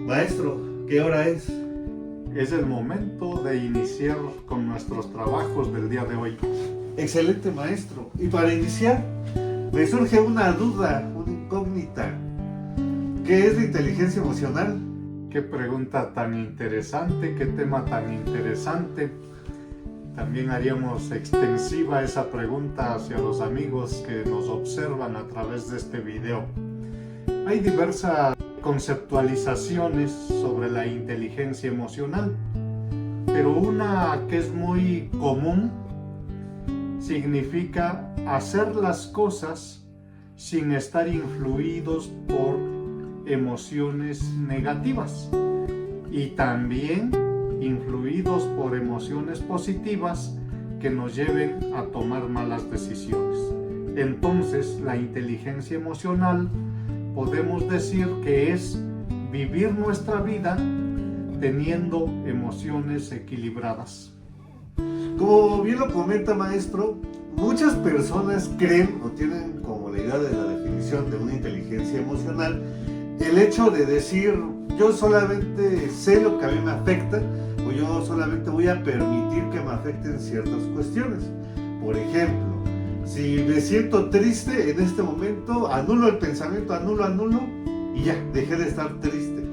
Maestro, ¿qué hora es? Es el momento de iniciar con nuestros trabajos del día de hoy. Excelente, maestro. Y para iniciar, me surge una duda, una incógnita. ¿Qué es la inteligencia emocional? Qué pregunta tan interesante, qué tema tan interesante. También haríamos extensiva esa pregunta hacia los amigos que nos observan a través de este video. Hay diversas conceptualizaciones sobre la inteligencia emocional, pero una que es muy común significa hacer las cosas sin estar influidos por emociones negativas y también influidos por emociones positivas que nos lleven a tomar malas decisiones. Entonces, la inteligencia emocional podemos decir que es vivir nuestra vida teniendo emociones equilibradas. Como bien lo comenta, maestro, muchas personas creen o tienen como la idea de la definición de una inteligencia emocional el hecho de decir: yo solamente sé lo que a mí me afecta, o yo solamente voy a permitir que me afecten ciertas cuestiones. Por ejemplo, si me siento triste en este momento, anulo el pensamiento, anulo y ya, dejé de estar triste.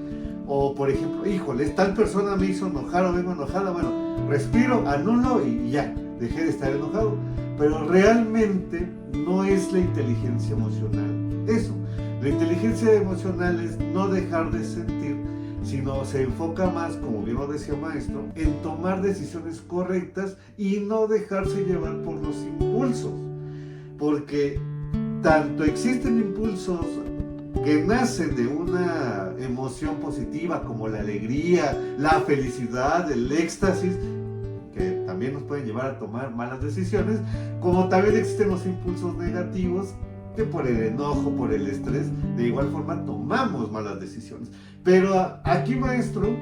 O por ejemplo, híjole, tal persona me hizo enojar o vengo enojada, bueno, respiro, anulo y ya, dejé de estar enojado. Pero realmente no es la inteligencia emocional eso. La inteligencia emocional es no dejar de sentir, sino se enfoca más, como bien lo decía maestro, en tomar decisiones correctas y no dejarse llevar por los impulsos. Porque tanto existen impulsos que nacen de una emoción positiva como la alegría, la felicidad, el éxtasis, que también nos pueden llevar a tomar malas decisiones, como también existen los impulsos negativos que por el enojo, por el estrés, de igual forma tomamos malas decisiones. Pero aquí, maestro,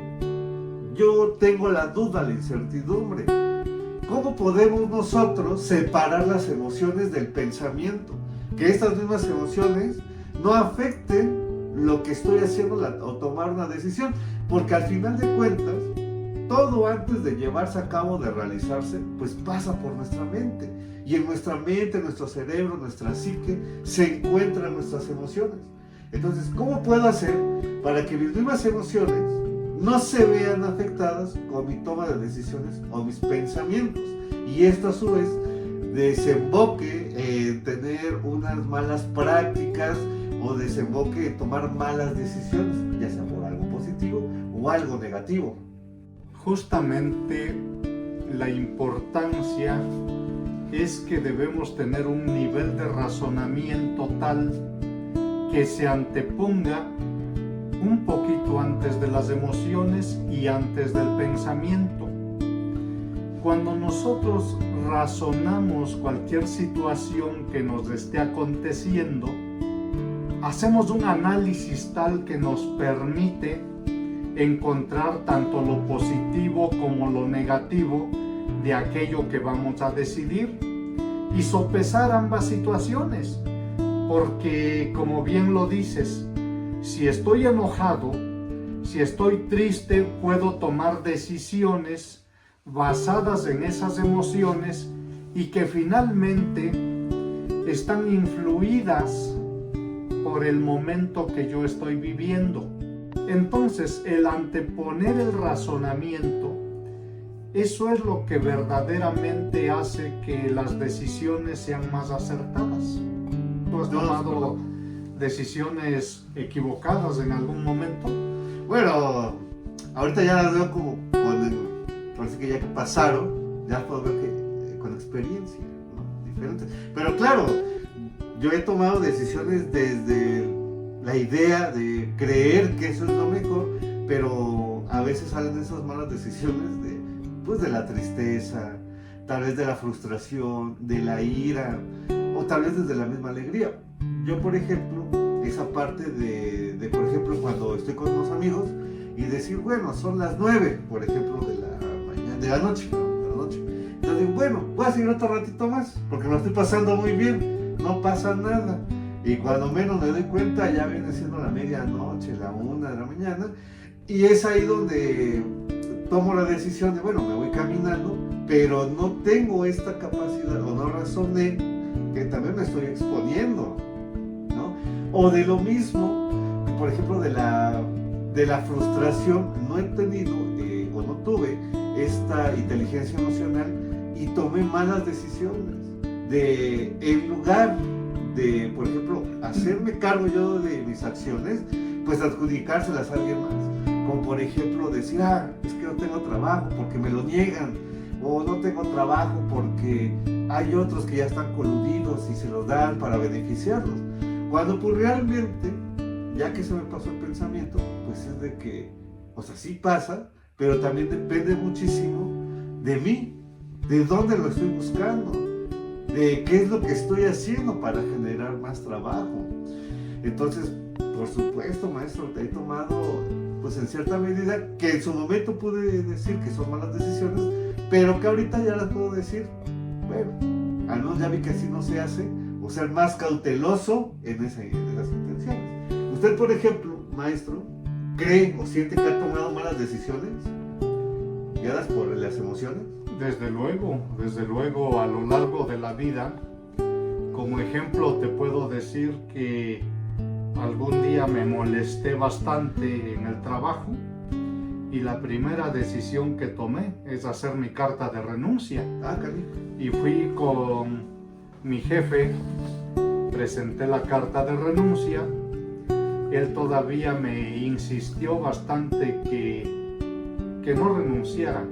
yo tengo la duda, la incertidumbre. ¿Cómo podemos nosotros separar las emociones del pensamiento? Que estas mismas emociones no afecten lo que estoy haciendo o tomar una decisión. Porque al final de cuentas, todo antes de llevarse a cabo, de realizarse, pues pasa por nuestra mente. Y en nuestra mente, nuestro cerebro, nuestra psique, se encuentran nuestras emociones. Entonces, ¿cómo puedo hacer para que mis mismas emociones no se vean afectadas con mi toma de decisiones o mis pensamientos? Y esto a su vez desemboque en tener unas malas prácticas o desemboque en tomar malas decisiones, ya sea por algo positivo o algo negativo. Justamente la importancia es que debemos tener un nivel de razonamiento tal que se anteponga un poquito antes de las emociones y antes del pensamiento. Cuando nosotros razonamos cualquier situación que nos esté aconteciendo, hacemos un análisis tal que nos permite encontrar tanto lo positivo como lo negativo de aquello que vamos a decidir y sopesar ambas situaciones, porque como bien lo dices, si estoy enojado, si estoy triste, puedo tomar decisiones basadas en esas emociones y que finalmente están influidas por el momento que yo estoy viviendo. Entonces, el anteponer el razonamiento, eso es lo que verdaderamente hace que las decisiones sean más acertadas. ¿Tú has tomado decisiones equivocadas en algún momento? Bueno, ahorita ya las veo como parece que ya que pasaron, ya puedo ver que con experiencia, ¿no? Diferentes. Pero claro, yo he tomado decisiones desde la idea de creer que eso es lo mejor, pero a veces salen esas malas decisiones de la tristeza, tal vez de la frustración, de la ira, o tal vez desde la misma alegría. Yo, por ejemplo, esa parte de por ejemplo, cuando estoy con unos amigos y decir, bueno, son las 9, por ejemplo, de la noche. Entonces, bueno, voy a seguir otro ratito más, porque me estoy pasando muy bien, no pasa nada. Y cuando menos me doy cuenta, ya viene siendo la medianoche, la 1 de la mañana, Y es ahí donde tomo la decisión de, bueno, me voy caminando, pero no tengo esta capacidad o no razoné que también me estoy exponiendo, ¿no? O de lo mismo, por ejemplo, de la frustración, no he tenido o no tuve esta inteligencia emocional y tomé malas decisiones. En lugar de, por ejemplo, hacerme cargo yo de mis acciones, pues adjudicárselas a alguien más. Como por ejemplo decir, es que no tengo trabajo porque me lo niegan, o no tengo trabajo porque hay otros que ya están coludidos y se los dan para beneficiarlos. Cuando pues realmente, ya que se me pasó el pensamiento, pues es de que, o sea, sí pasa, pero también depende muchísimo de mí, de dónde lo estoy buscando, de qué es lo que estoy haciendo para generar más trabajo. Entonces, por supuesto, maestro, te he tomado, pues en cierta medida, que en su momento pude decir que son malas decisiones, pero que ahorita ya las puedo decir, bueno, al menos ya vi que así no se hace, o ser más cauteloso en esas intenciones. Usted, por ejemplo, maestro, ¿cree o siente que ha tomado malas decisiones guiadas por las emociones? Desde luego, a lo largo de la vida, como ejemplo te puedo decir que algún día me molesté bastante en el trabajo y la primera decisión que tomé es hacer mi carta de renuncia. Y fui con mi jefe, presenté la carta de renuncia, él todavía me insistió bastante que no renunciara.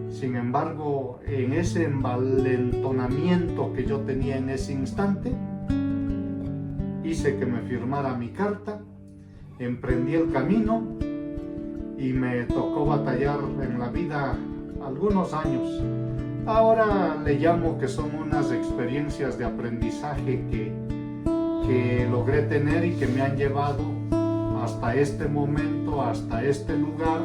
Sin embargo, en ese envalentonamiento que yo tenía en ese instante, hice que me firmara mi carta, emprendí el camino y me tocó batallar en la vida algunos años. Ahora le llamo que son unas experiencias de aprendizaje que logré tener y que me han llevado hasta este momento, hasta este lugar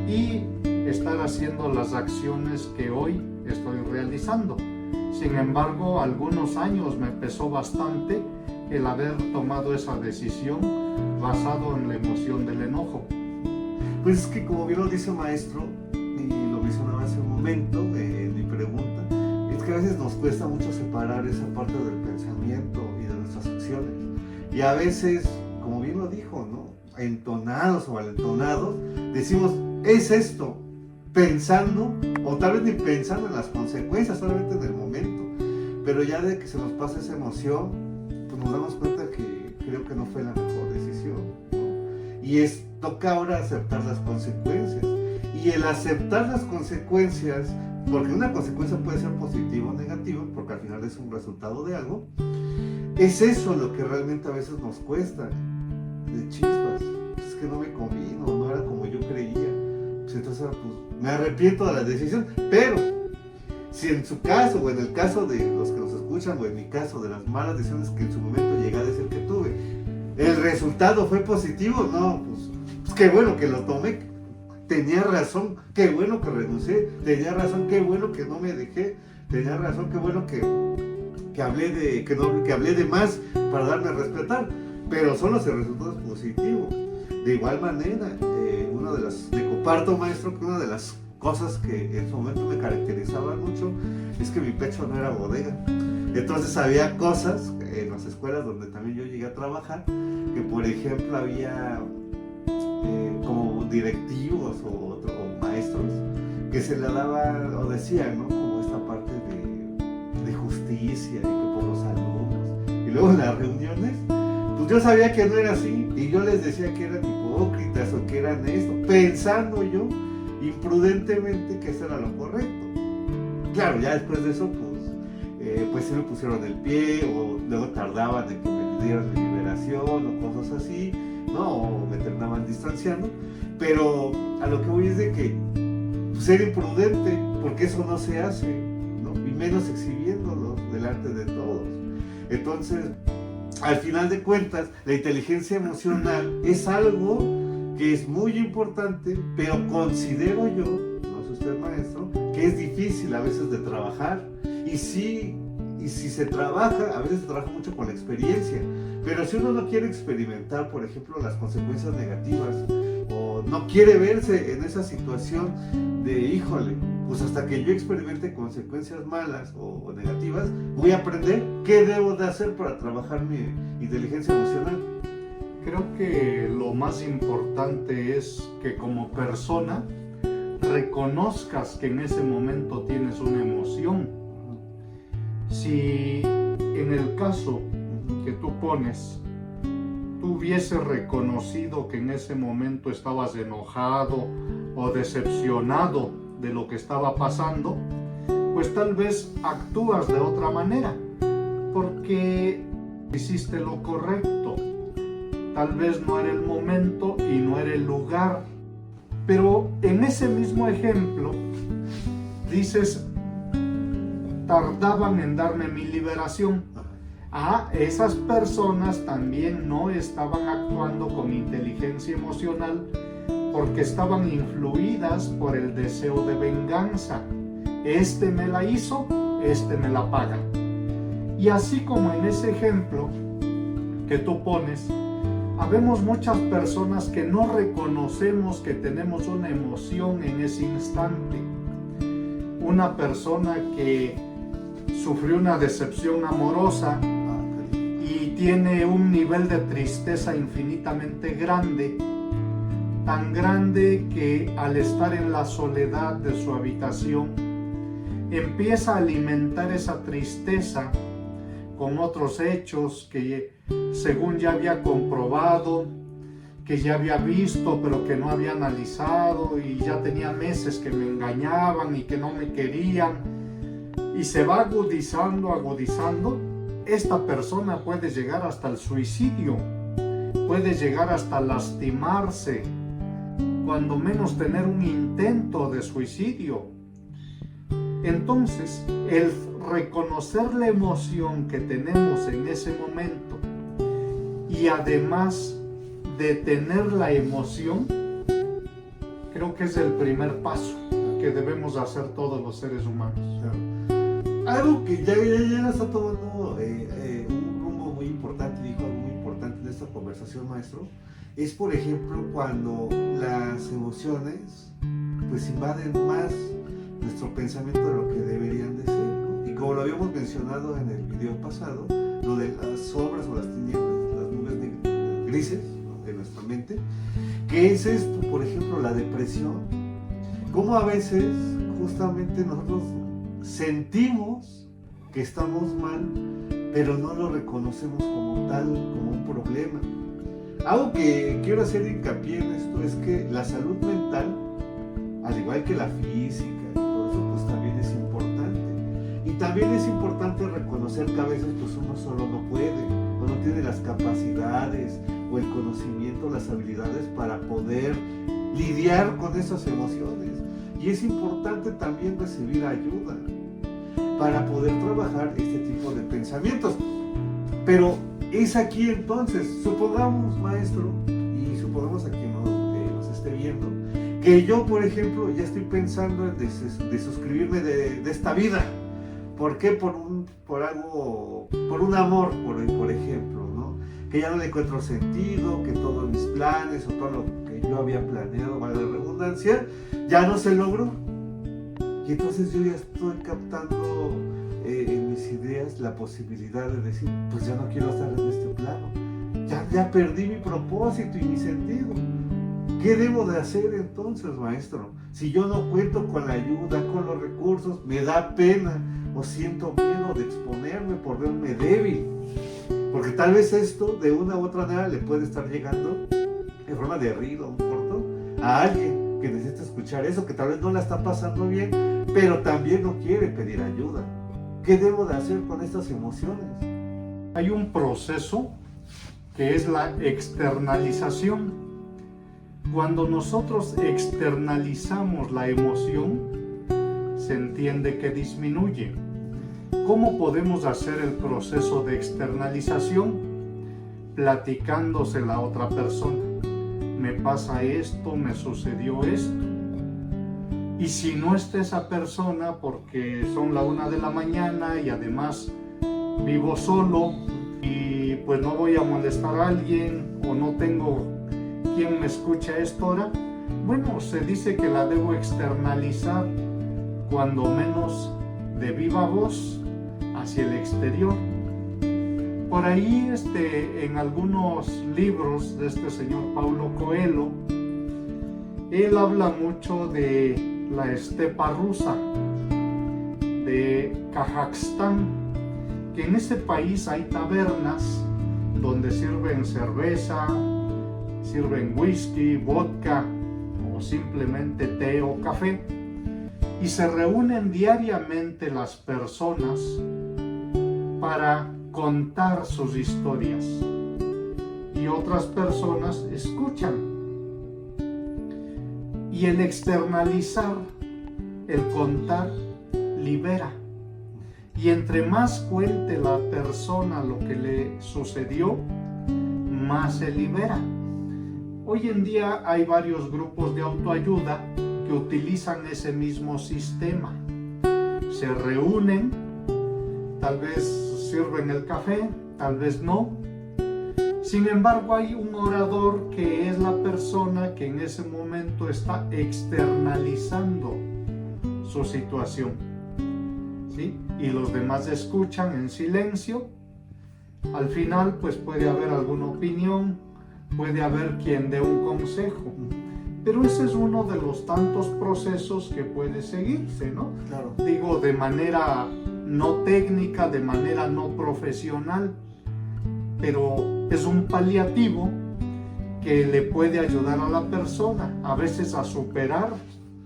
y estar haciendo las acciones que hoy estoy realizando. Sin embargo, algunos años me pesó bastante el haber tomado esa decisión basado en la emoción del enojo. Pues es que como bien lo dice el maestro, y lo mencionaba hace un momento en mi pregunta, es que a veces nos cuesta mucho separar esa parte del pensamiento y de nuestras acciones. Y a veces, como bien lo dijo, ¿no?, entonados o malentonados, decimos, es esto, pensando, o tal vez ni pensando en las consecuencias, solamente en el momento. Pero ya de que se nos pasa esa emoción, pues nos damos cuenta que creo que no fue la mejor decisión, ¿no? Y toca ahora aceptar las consecuencias. Y el aceptar las consecuencias, porque una consecuencia puede ser positiva o negativa, porque al final es un resultado de algo, es eso lo que realmente a veces nos cuesta, de chispas. Es que no me convino, no era como yo creía. Pues entonces pues, me arrepiento de la decisión, pero si en su caso o en el caso de los que nos escuchan o en mi caso de las malas decisiones que en su momento llegué a decir que tuve, el resultado fue positivo, no, pues qué bueno que lo tomé, tenía razón, qué bueno que renuncié, tenía razón, qué bueno que no me dejé, tenía razón, qué bueno que hablé de más para darme a respetar, pero solo si el resultado es positivo. De igual manera, le comparto, maestro, que una de las cosas que en su momento me caracterizaban mucho es que mi pecho no era bodega. Entonces había cosas en las escuelas donde también yo llegué a trabajar, que por ejemplo había como directivos o maestros que se le daba o decían, ¿no?, como esta parte de justicia y que por los alumnos. Y luego en las reuniones, pues yo sabía que no era así y yo les decía que eran hipócritas o que eran esto, pensando yo imprudentemente que eso era lo correcto. Claro, ya después de eso, pues sí me pusieron el pie o luego tardaban en que me dieran mi liberación o cosas así, ¿no? O me terminaban distanciando. Pero a lo que voy es de que ser imprudente, porque eso no se hace, ¿no? Y menos exhibiéndolo delante de todos. Entonces, al final de cuentas, la inteligencia emocional es algo que es muy importante, pero considero yo, no sé usted, maestro, que es difícil a veces de trabajar. Y si se trabaja, a veces se trabaja mucho con la experiencia, pero si uno no quiere experimentar, por ejemplo, las consecuencias negativas o o no quiere verse en esa situación de, híjole, pues hasta que yo experimente consecuencias malas o negativas, voy a aprender qué debo de hacer para trabajar mi inteligencia emocional. Creo que lo más importante es que como persona reconozcas que en ese momento tienes una emoción. Si en el caso que tú pones, tú hubieses reconocido que en ese momento estabas enojado o decepcionado de lo que estaba pasando, pues tal vez actúas de otra manera, porque hiciste lo correcto. Tal vez no era el momento y no era el lugar. Pero en ese mismo ejemplo, dices, tardaban en darme mi liberación. Esas personas también no estaban actuando con inteligencia emocional porque estaban influidas por el deseo de venganza. Este me la hizo, este me la paga. Y así como en ese ejemplo que tú pones, habemos muchas personas que no reconocemos que tenemos una emoción en ese instante. Una persona que sufrió una decepción amorosa y tiene un nivel de tristeza infinitamente grande, tan grande que al estar en la soledad de su habitación, empieza a alimentar esa tristeza con otros hechos que según ya había comprobado, que ya había visto, pero que no había analizado, y ya tenía meses que me engañaban y que no me querían, y se va agudizando. Esta persona puede llegar hasta el suicidio, puede llegar hasta lastimarse, cuando menos tener un intento de suicidio. Entonces, el reconocer la emoción que tenemos en ese momento y además detener la emoción, creo que es el primer paso que debemos hacer todos los seres humanos. Algo que ya está tomando un rumbo muy importante, dijo algo muy importante en esta conversación, maestro, es por ejemplo cuando las emociones pues invaden más nuestro pensamiento de lo que deberían de ser, ¿no? Y como lo habíamos mencionado en el video pasado, lo de las sombras o las tinieblas, las nubes grises, ¿no?, de nuestra mente, ¿qué es esto? Por ejemplo, la depresión. Cómo a veces justamente nosotros sentimos que estamos mal, pero no lo reconocemos como tal, como un problema. Algo que quiero hacer hincapié en esto es que la salud mental, al igual que la física y todo eso, pues también es importante. Y también es importante reconocer que a veces pues uno solo no puede, o no tiene las capacidades o el conocimiento, las habilidades para poder lidiar con esas emociones. Y es importante también recibir ayuda para poder trabajar este tipo de pensamientos. Pero es aquí entonces, supongamos, maestro, y supongamos a quien nos esté viendo, que yo, por ejemplo, ya estoy pensando en de suscribirme de esta vida. ¿Por qué? Por un amor, por ejemplo, ¿no? Que ya no le encuentro sentido, que todos mis planes o todo lo que yo había planeado, valga la redundancia, ya no se logró. Y entonces yo ya estoy captando en mis ideas la posibilidad de decir, pues ya no quiero estar en este plano. Ya perdí mi propósito y mi sentido. ¿Qué debo de hacer entonces, maestro? Si yo no cuento con la ayuda, con los recursos, me da pena o siento miedo de exponerme por verme débil. Porque tal vez esto de una u otra manera le puede estar llegando en forma de ruido, un corto, a alguien que necesita escuchar eso, que tal vez no la está pasando bien, pero también no quiere pedir ayuda. ¿Qué debo de hacer con estas emociones? Hay un proceso que es la externalización. Cuando nosotros externalizamos la emoción, se entiende que disminuye. ¿Cómo podemos hacer el proceso de externalización? Platicándose la otra persona. Me pasa esto, me sucedió esto. Y si no está esa persona, porque son la 1 de la mañana y además vivo solo pues no voy a molestar a alguien o no tengo quien me escuche a esta hora, Bueno, se dice que la debo externalizar, cuando menos de viva voz, hacia el exterior. Por ahí, en algunos libros de este señor Paulo Coelho, él habla mucho de la estepa rusa, de Kazajstán, que en ese país hay tabernas donde sirven cerveza, sirven whisky, vodka o simplemente té o café, y se reúnen diariamente las personas para contar sus historias y otras personas escuchan. Y el externalizar, el contar, libera. Y entre más cuente la persona lo que le sucedió, más se libera. Hoy en día hay varios grupos de autoayuda que utilizan ese mismo sistema. Se reúnen, tal vez sirven el café, tal vez no. Sin embargo, hay un orador que es la persona que en ese momento está externalizando su situación, ¿sí? Y los demás escuchan en silencio. Al final, pues puede haber alguna opinión, puede haber quien dé un consejo. Pero ese es uno de los tantos procesos que puede seguirse, ¿no? Claro. Digo, de manera no técnica, de manera no profesional, pero es un paliativo que le puede ayudar a la persona, a veces a superar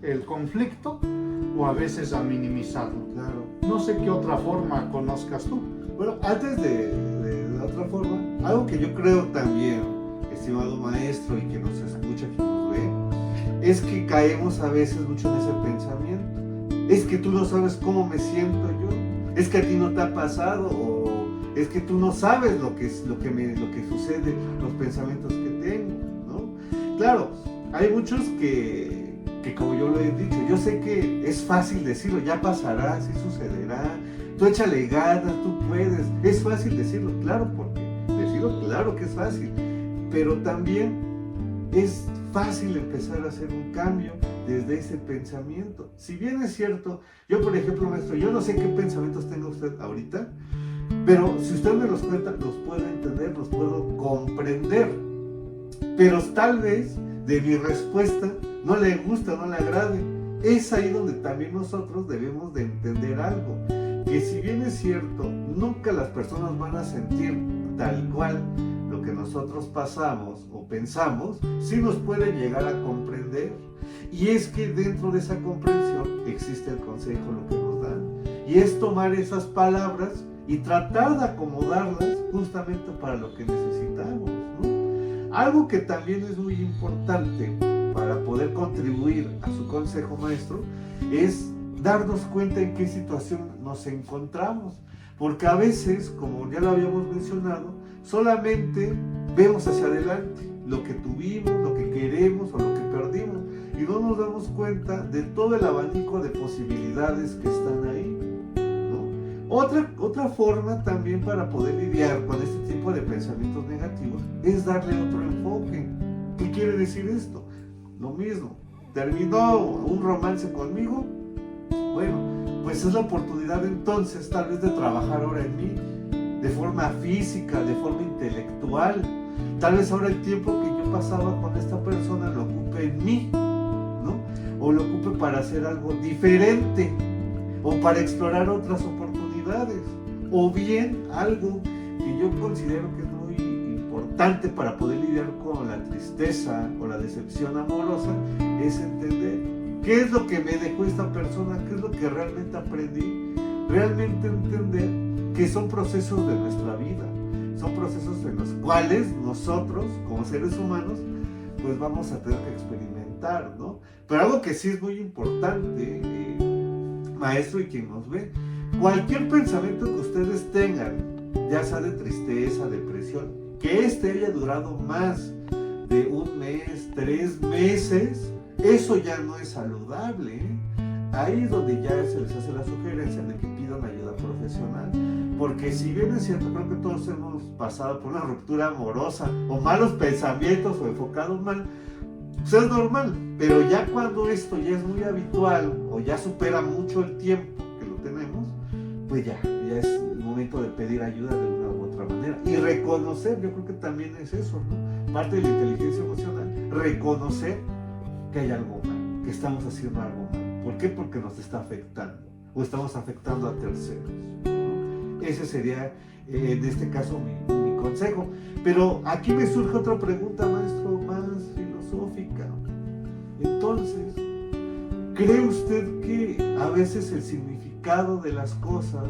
el conflicto o a veces a minimizarlo. Claro. No sé qué otra forma conozcas tú. Bueno, antes de la otra forma, algo que yo creo también, estimado maestro, y que nos escucha, que nos ve, es que caemos a veces mucho en ese pensamiento. Es que tú no sabes cómo me siento yo, es que a ti no te ha pasado, o es que tú no sabes lo que sucede, los pensamientos que tengo, ¿no? Claro, hay muchos que como yo lo he dicho, yo sé que es fácil decirlo, ya pasará, sí sucederá, tú échale ganas, tú puedes, es fácil decirlo, claro, porque decirlo, claro que es fácil, pero también es fácil empezar a hacer un cambio desde ese pensamiento. Si bien es cierto, yo por ejemplo, maestro, yo no sé qué pensamientos tenga usted ahorita, pero si usted me los cuenta, los puedo entender, los puedo comprender, pero tal vez de mi respuesta no le gusta, no le agrade. Es ahí donde también nosotros debemos de entender algo, que si bien es cierto, nunca las personas van a sentir tal cual lo que nosotros pasamos o pensamos, sí nos pueden llegar a comprender, y es que dentro de esa comprensión existe el consejo, lo que nos dan, y es tomar esas palabras y tratar de acomodarlas justamente para lo que necesitamos, ¿no? Algo que también es muy importante para poder contribuir a su consejo, maestro, es darnos cuenta en qué situación nos encontramos, porque a veces, como ya lo habíamos mencionado, solamente vemos hacia adelante lo que tuvimos, lo que queremos o lo que perdimos, y no nos damos cuenta de todo el abanico de posibilidades que están ahí, ¿no? Otra forma también para poder lidiar con este tipo de pensamientos negativos es darle otro enfoque. ¿Qué quiere decir esto? Lo mismo, terminó un romance conmigo, bueno, pues es la oportunidad entonces tal vez de trabajar ahora en mí, de forma física, de forma intelectual. Tal vez ahora el tiempo que yo pasaba con esta persona lo ocupe en mí, ¿no? O lo ocupe para hacer algo diferente, o para explorar otras oportunidades, o bien algo que yo considero que es muy importante para poder lidiar con la tristeza o la decepción amorosa, es entender qué es lo que me dejó esta persona, qué es lo que realmente aprendí, realmente entender que son procesos de nuestra vida, son procesos en los cuales nosotros, como seres humanos, pues vamos a tener que experimentar, ¿no? Pero algo que sí es muy importante, maestro y quien nos ve, cualquier pensamiento que ustedes tengan, ya sea de tristeza, depresión, que haya durado más de un mes, 3 meses, eso ya no es saludable, ¿eh? Ahí es donde ya se les hace la sugerencia de que pidan ayuda profesional, porque si bien es cierto, creo que todos hemos pasado por una ruptura amorosa o malos pensamientos o enfocados mal, pues es normal, pero ya cuando esto ya es muy habitual o ya supera mucho el tiempo que lo tenemos, pues ya es el momento de pedir ayuda de una u otra manera y reconocer, yo creo que también es eso, ¿no? Parte de la inteligencia emocional, reconocer que hay algo mal, que estamos haciendo algo mal. ¿Por qué? Porque nos está afectando o estamos afectando a terceros, ¿no? Ese sería en este caso mi consejo. Pero aquí me surge otra pregunta, maestro, más filosófica. Entonces, ¿cree usted que a veces el significado de las cosas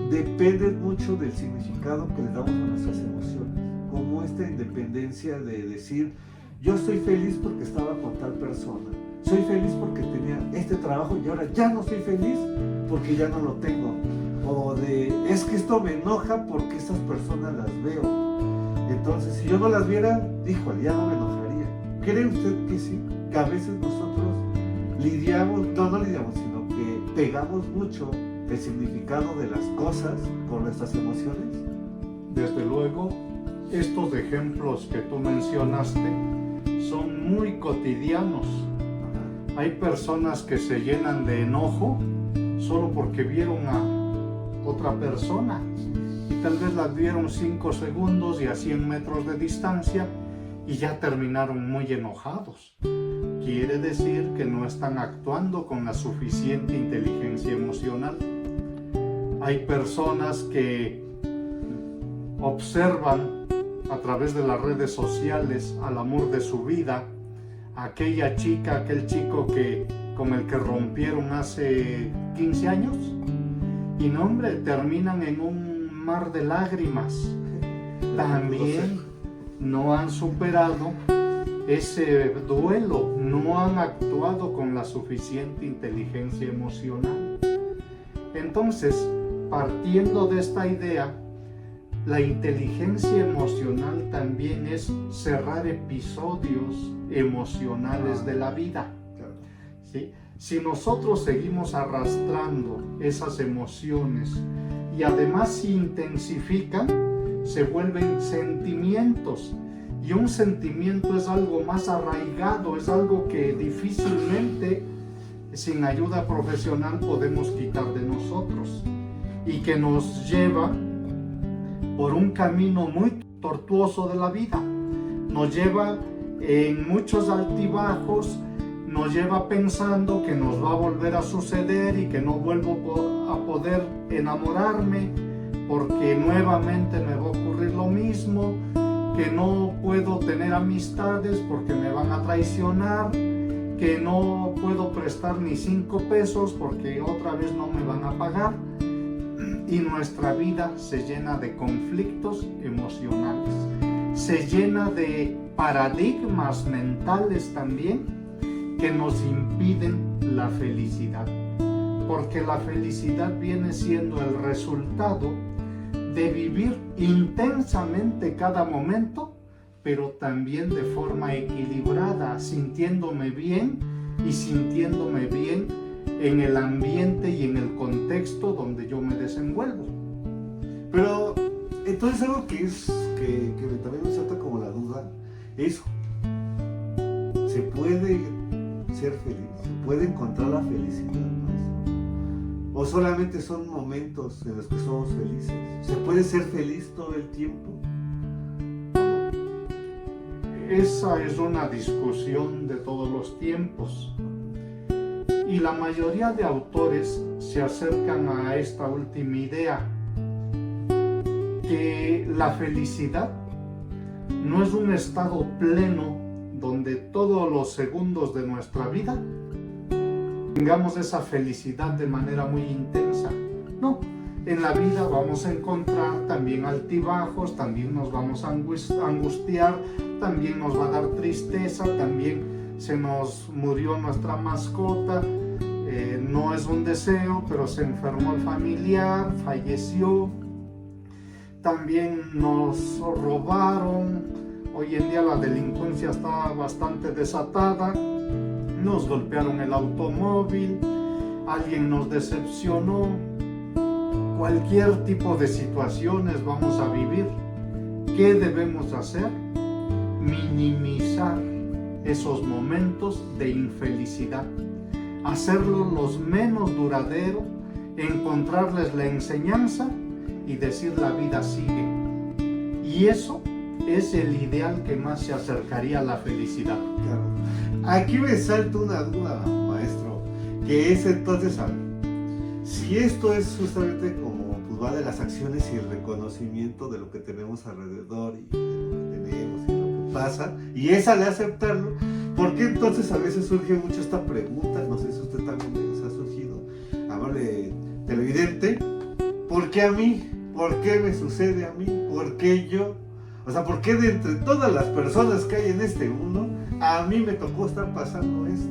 depende mucho del significado que le damos a nuestras emociones? Como esta independencia de decir, yo estoy feliz porque estaba con tal persona, soy feliz porque tenía este trabajo y ahora ya no soy feliz porque ya no lo tengo. O de, es que esto me enoja porque estas personas las veo. Entonces, si yo no las viera, híjole, ya no me enojaría. ¿Cree usted que sí? Que a veces nosotros lidiamos, no lidiamos, sino que pegamos mucho el significado de las cosas con nuestras emociones. Desde luego, estos ejemplos que tú mencionaste son muy cotidianos. Hay personas que se llenan de enojo solo porque vieron a otra persona y tal vez las vieron 5 segundos y a 100 metros de distancia y ya terminaron muy enojados. Quiere decir que no están actuando con la suficiente inteligencia emocional. Hay personas que observan a través de las redes sociales al amor de su vida, aquella chica, aquel chico con el que rompieron hace 15 años y no, hombre, terminan en un mar de lágrimas. También no han superado ese duelo, no han actuado con la suficiente inteligencia emocional. Entonces, partiendo de esta idea, la inteligencia emocional también es cerrar episodios emocionales de la vida, ¿sí? Si nosotros seguimos arrastrando esas emociones y además se intensifican, se vuelven sentimientos. Y un sentimiento es algo más arraigado, es algo que difícilmente, sin ayuda profesional, podemos quitar de nosotros. Y que nos lleva por un camino muy tortuoso de la vida. Nos lleva en muchos altibajos, nos lleva pensando que nos va a volver a suceder y que no vuelvo a poder enamorarme porque nuevamente me va a ocurrir lo mismo, que no puedo tener amistades porque me van a traicionar, que no puedo prestar ni 5 pesos porque otra vez no me van a pagar. Y nuestra vida se llena de conflictos emocionales, se llena de paradigmas mentales también que nos impiden la felicidad, porque la felicidad viene siendo el resultado de vivir intensamente cada momento, pero también de forma equilibrada, sintiéndome bien en el ambiente y en el contexto donde yo me desenvuelvo. Pero entonces algo que también me salta como la duda es, ¿se puede ser feliz? ¿Se puede encontrar la felicidad, maestro? ¿O solamente son momentos en los que somos felices? ¿Se puede ser feliz todo el tiempo? Esa es una discusión de todos los tiempos. Y la mayoría de autores se acercan a esta última idea, que la felicidad no es un estado pleno donde todos los segundos de nuestra vida tengamos esa felicidad de manera muy intensa. No, en la vida vamos a encontrar también altibajos, también nos vamos a angustiar, también nos va a dar tristeza, también se nos murió nuestra mascota, no es un deseo, pero se enfermó el familiar, falleció, también nos robaron, hoy en día la delincuencia está bastante desatada, nos golpearon el automóvil, alguien nos decepcionó, cualquier tipo de situaciones vamos a vivir. ¿Qué debemos hacer? Minimizar esos momentos de infelicidad, hacerlos los menos duraderos, encontrarles la enseñanza y decir la vida sigue. Y eso es el ideal que más se acercaría a la felicidad. Claro. Aquí me salta una duda, maestro, que es entonces, a ver, si esto es justamente como pues, va de las acciones y el reconocimiento de lo que tenemos alrededor y de lo que tenemos y lo que pasa, y es al aceptarlo, ¿por qué entonces a veces surge mucho esta pregunta? No sé si usted también les ha surgido, amable televidente, ¿por qué a mí? ¿Por qué me sucede a mí? ¿Por qué yo? O sea, ¿por qué de entre todas las personas que hay en este mundo, a mí me tocó estar pasando esto?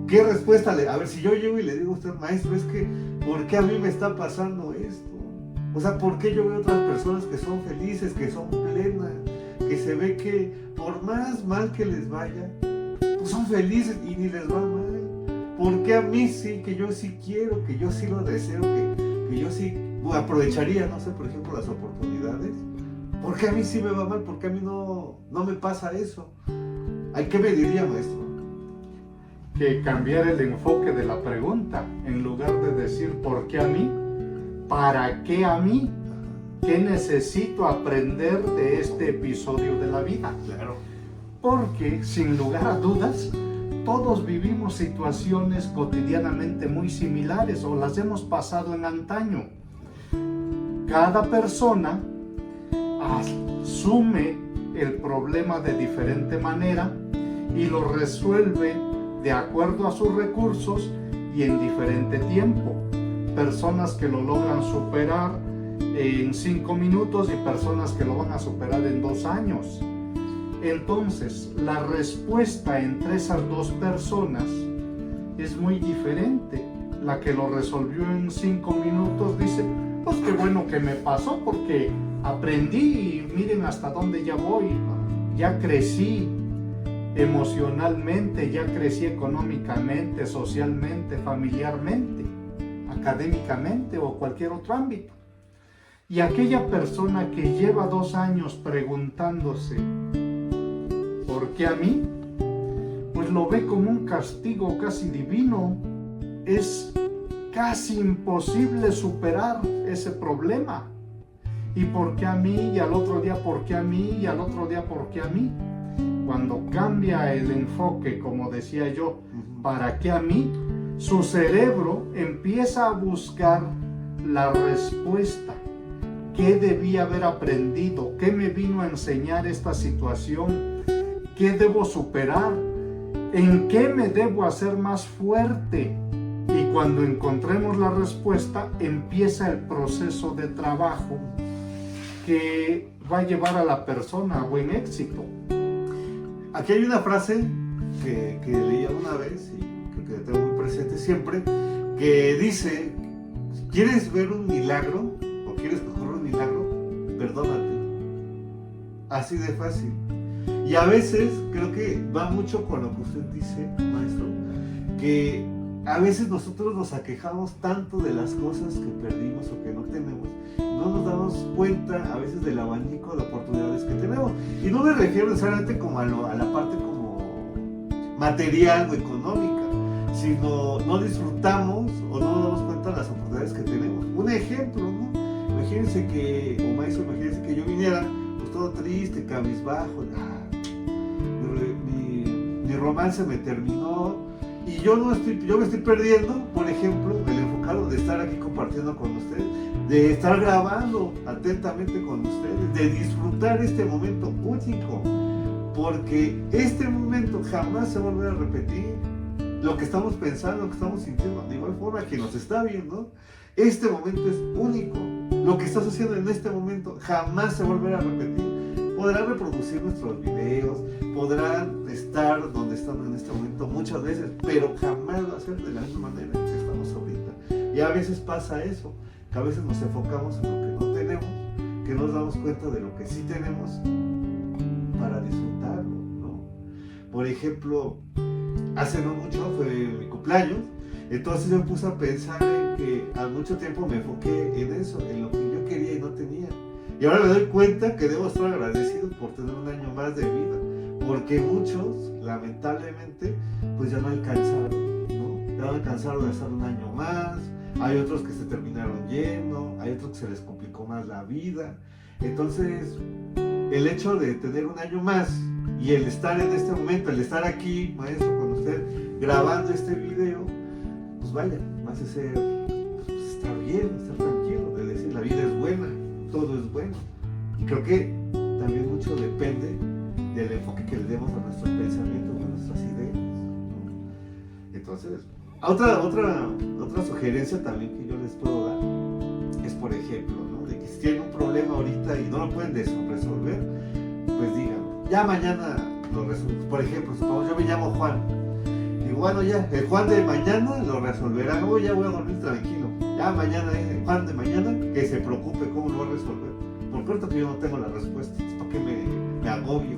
¿Qué respuesta le... A ver, si yo llego y le digo a usted, maestro, es que, ¿por qué a mí me está pasando esto? O sea, ¿por qué yo veo otras personas que son felices, que son plenas, que se ve que por más mal que les vaya, pues son felices y ni les va mal? ¿Por qué a mí sí, que yo sí quiero, que yo sí lo deseo, que yo sí aprovecharía, no sé, por ejemplo, las oportunidades? ¿Por qué a mí sí me va mal? ¿Por qué a mí no me pasa eso? ¿Ay, qué me diría, maestro? Que cambiar el enfoque de la pregunta, en lugar de decir ¿por qué a mí? ¿Para qué a mí? ¿Qué necesito aprender de este episodio de la vida? Claro. Porque, sin lugar a dudas, todos vivimos situaciones cotidianamente muy similares o las hemos pasado en antaño. Cada persona asume el problema de diferente manera y lo resuelve de acuerdo a sus recursos y en diferente tiempo. Personas que lo logran superar en 5 minutos y personas que lo van a superar en 2 años. Entonces, la respuesta entre esas dos personas es muy diferente. La que lo resolvió en 5 minutos dice, pues qué bueno que me pasó porque aprendí y miren hasta dónde ya voy, ya crecí emocionalmente, ya crecí económicamente, socialmente, familiarmente, académicamente o cualquier otro ámbito. Y aquella persona que lleva 2 años preguntándose ¿por qué a mí? Pues lo ve como un castigo casi divino. Es casi imposible superar ese problema. ¿Y por qué a mí? Y al otro día, ¿por qué a mí? Y al otro día, ¿por qué a mí? Cuando cambia el enfoque, como decía yo, ¿para qué a mí? Su cerebro empieza a buscar la respuesta. ¿Qué debía haber aprendido? ¿Qué me vino a enseñar esta situación? ¿Qué debo superar? ¿En qué me debo hacer más fuerte? Y cuando encontremos la respuesta, empieza el proceso de trabajo que va a llevar a la persona a buen éxito. Aquí hay una frase que leí alguna vez y creo que la tengo muy presente siempre, que dice, ¿quieres ver un milagro o quieres que ocurra un milagro? Perdónate. Así de fácil. Y a veces creo que va mucho con lo que usted dice, maestro, que a veces nosotros nos aquejamos tanto de las cosas que perdimos o que no tenemos, no nos damos cuenta a veces del abanico de oportunidades que tenemos. Y no me refiero necesariamente como a la parte como material o económica, sino no disfrutamos o no nos damos cuenta de las oportunidades que tenemos. Un ejemplo, ¿no? Imagínense que yo viniera pues todo triste, cabizbajo, mi romance me terminó y yo me estoy perdiendo, por ejemplo, el enfocado de estar aquí compartiendo con ustedes, de estar grabando atentamente con ustedes, de disfrutar este momento único, porque este momento jamás se volverá a repetir. Lo que estamos pensando, lo que estamos sintiendo, de igual forma que nos está viendo, este momento es único. Lo que estás haciendo en este momento jamás se volverá a repetir. Podrán reproducir nuestros videos, podrán estar donde están en este momento muchas veces, pero jamás va a ser de la misma manera en que estamos ahorita. Y a veces pasa eso, que a veces nos enfocamos en lo que no tenemos, que nos damos cuenta de lo que sí tenemos para disfrutarlo, ¿no? Por ejemplo, hace no mucho fue mi cumpleaños, entonces yo me puse a pensar en que a mucho tiempo me enfoqué en eso, en lo que yo quería y no tenía. Y ahora me doy cuenta que debo estar agradecido por tener un año más de vida, porque muchos, lamentablemente, pues ya no alcanzaron, ¿no? Ya no alcanzaron a estar un año más, hay otros que se terminaron yendo, hay otros que se les complicó más la vida. Entonces, el hecho de tener un año más y el estar en este momento, el estar aquí, maestro, con usted, grabando este video, pues vaya, me hace ser, pues, estar bien, estar tranquilo, de decir, la vida es buena, todo es bueno. Y creo que también mucho depende del enfoque que le demos a nuestros pensamientos, a nuestras ideas, ¿no? Entonces, otra sugerencia también que yo les puedo dar es, por ejemplo, ¿no? De que si tienen un problema ahorita y no lo pueden resolver, pues digan, ya mañana lo resuelvo. Por ejemplo, supongamos yo me llamo Juan, y bueno, ya, el Juan de mañana lo resolverá, oh, ya voy a dormir tranquilo, ya mañana, el Juan de mañana, que se preocupe cómo lo va a resolver, porque ahorita que yo no tengo la respuesta, ¿para qué me agobio?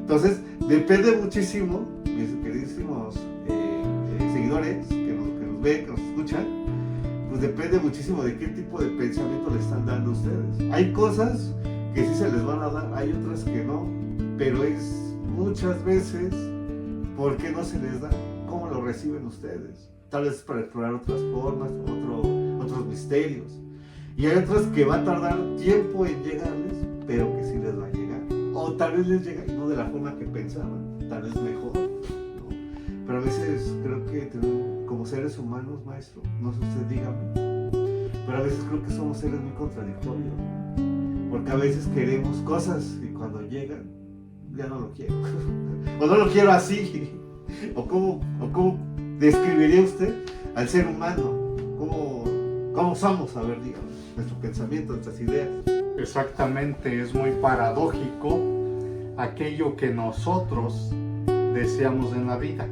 Entonces, depende muchísimo, mis queridísimos seguidores que nos ven, que nos escuchan, pues depende muchísimo de qué tipo de pensamiento le están dando a ustedes. Hay cosas que sí se les van a dar, hay otras que no, pero es muchas veces porque no se les da, cómo lo reciben ustedes. Tal vez para explorar otras formas, otros misterios. Y hay otras que va a tardar tiempo en llegarles, pero que sí les va a llegar. O tal vez les llega y no de la forma que pensaban, tal vez mejor, ¿no? Pero a veces creo que como seres humanos, maestro, no sé usted, dígame, pero a veces creo que somos seres muy contradictorios, porque a veces queremos cosas y cuando llegan, ya no lo quiero, o no lo quiero así, o cómo describiría usted al ser humano, cómo somos, a ver, dígame, nuestro pensamiento, nuestras ideas. Exactamente, es muy paradójico aquello que nosotros deseamos en la vida.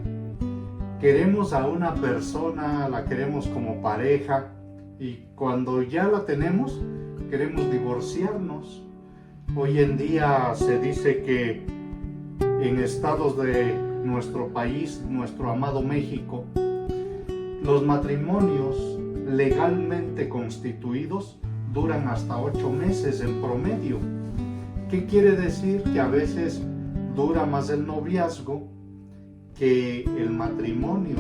Queremos a una persona, la queremos como pareja, y cuando ya la tenemos, queremos divorciarnos. Hoy en día se dice que en estados de nuestro país, nuestro amado México, los matrimonios legalmente constituidos duran hasta 8 meses en promedio. ¿Qué quiere decir? Que a veces dura más el noviazgo que el matrimonio.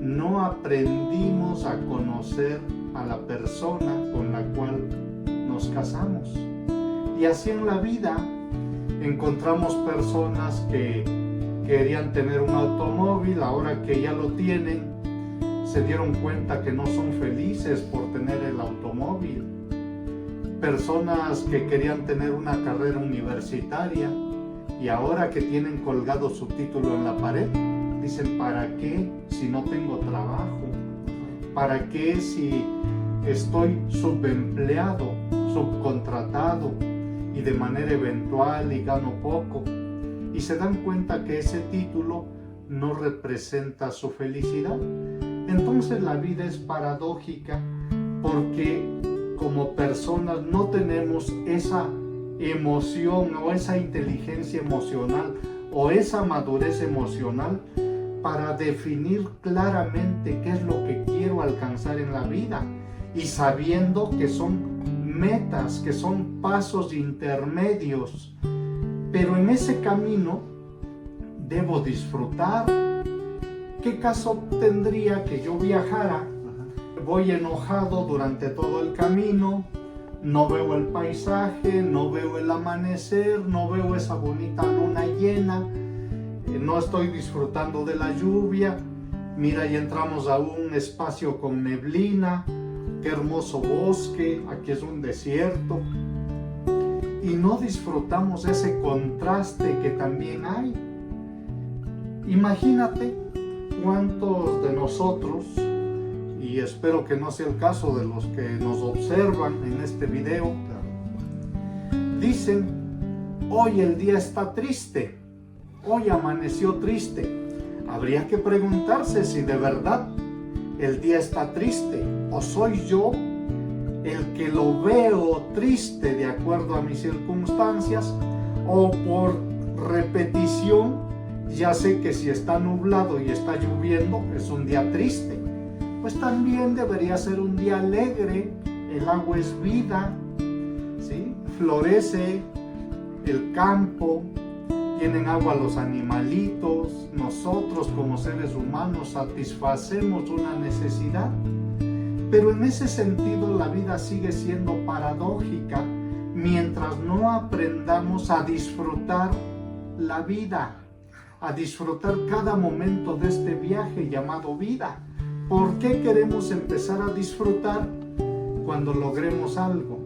No aprendimos a conocer a la persona con la cual nos casamos. Y así en la vida encontramos personas que querían tener un automóvil, ahora que ya lo tienen, se dieron cuenta que no son felices por tener el automóvil. Personas que querían tener una carrera universitaria y ahora que tienen colgado su título en la pared, dicen, ¿para qué si no tengo trabajo? ¿Para qué si estoy subempleado, subcontratado y de manera eventual y gano poco? Y se dan cuenta que ese título no representa su felicidad. Entonces la vida es paradójica porque como personas no tenemos esa emoción o esa inteligencia emocional o esa madurez emocional para definir claramente qué es lo que quiero alcanzar en la vida, y sabiendo que son metas, que son pasos intermedios, pero en ese camino debo disfrutar. ¿Qué caso tendría que yo viajara? Voy enojado durante todo el camino, no veo el paisaje, no veo el amanecer, no veo esa bonita luna llena, no estoy disfrutando de la lluvia. Mira, ya entramos a un espacio con neblina, qué hermoso bosque, aquí es un desierto, y no disfrutamos ese contraste que también hay. Imagínate cuántos de nosotros, y espero que no sea el caso de los que nos observan en este video, dicen, hoy el día está triste, hoy amaneció triste. Habría que preguntarse si de verdad el día está triste, o soy yo el que lo veo triste de acuerdo a mis circunstancias, o por repetición ya sé que si está nublado y está lloviendo es un día triste. Pues también debería ser un día alegre, el agua es vida, ¿sí? Florece el campo, tienen agua los animalitos, nosotros como seres humanos satisfacemos una necesidad. Pero en ese sentido la vida sigue siendo paradójica mientras no aprendamos a disfrutar la vida, a disfrutar cada momento de este viaje llamado vida. ¿Por qué queremos empezar a disfrutar cuando logremos algo?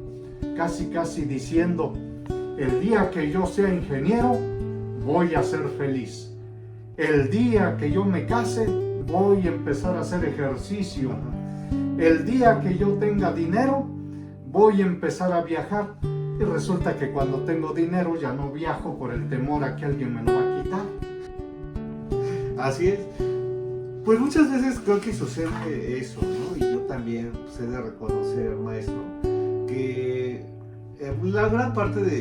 Casi diciendo, el día que yo sea ingeniero, voy a ser feliz. El día que yo me case, voy a empezar a hacer ejercicio. El día que yo tenga dinero, voy a empezar a viajar. Y resulta que cuando tengo dinero ya no viajo por el temor a que alguien me lo va a quitar. Así es. Pues muchas veces creo que sucede eso, ¿no? Y yo también he de reconocer, maestro, que la gran parte de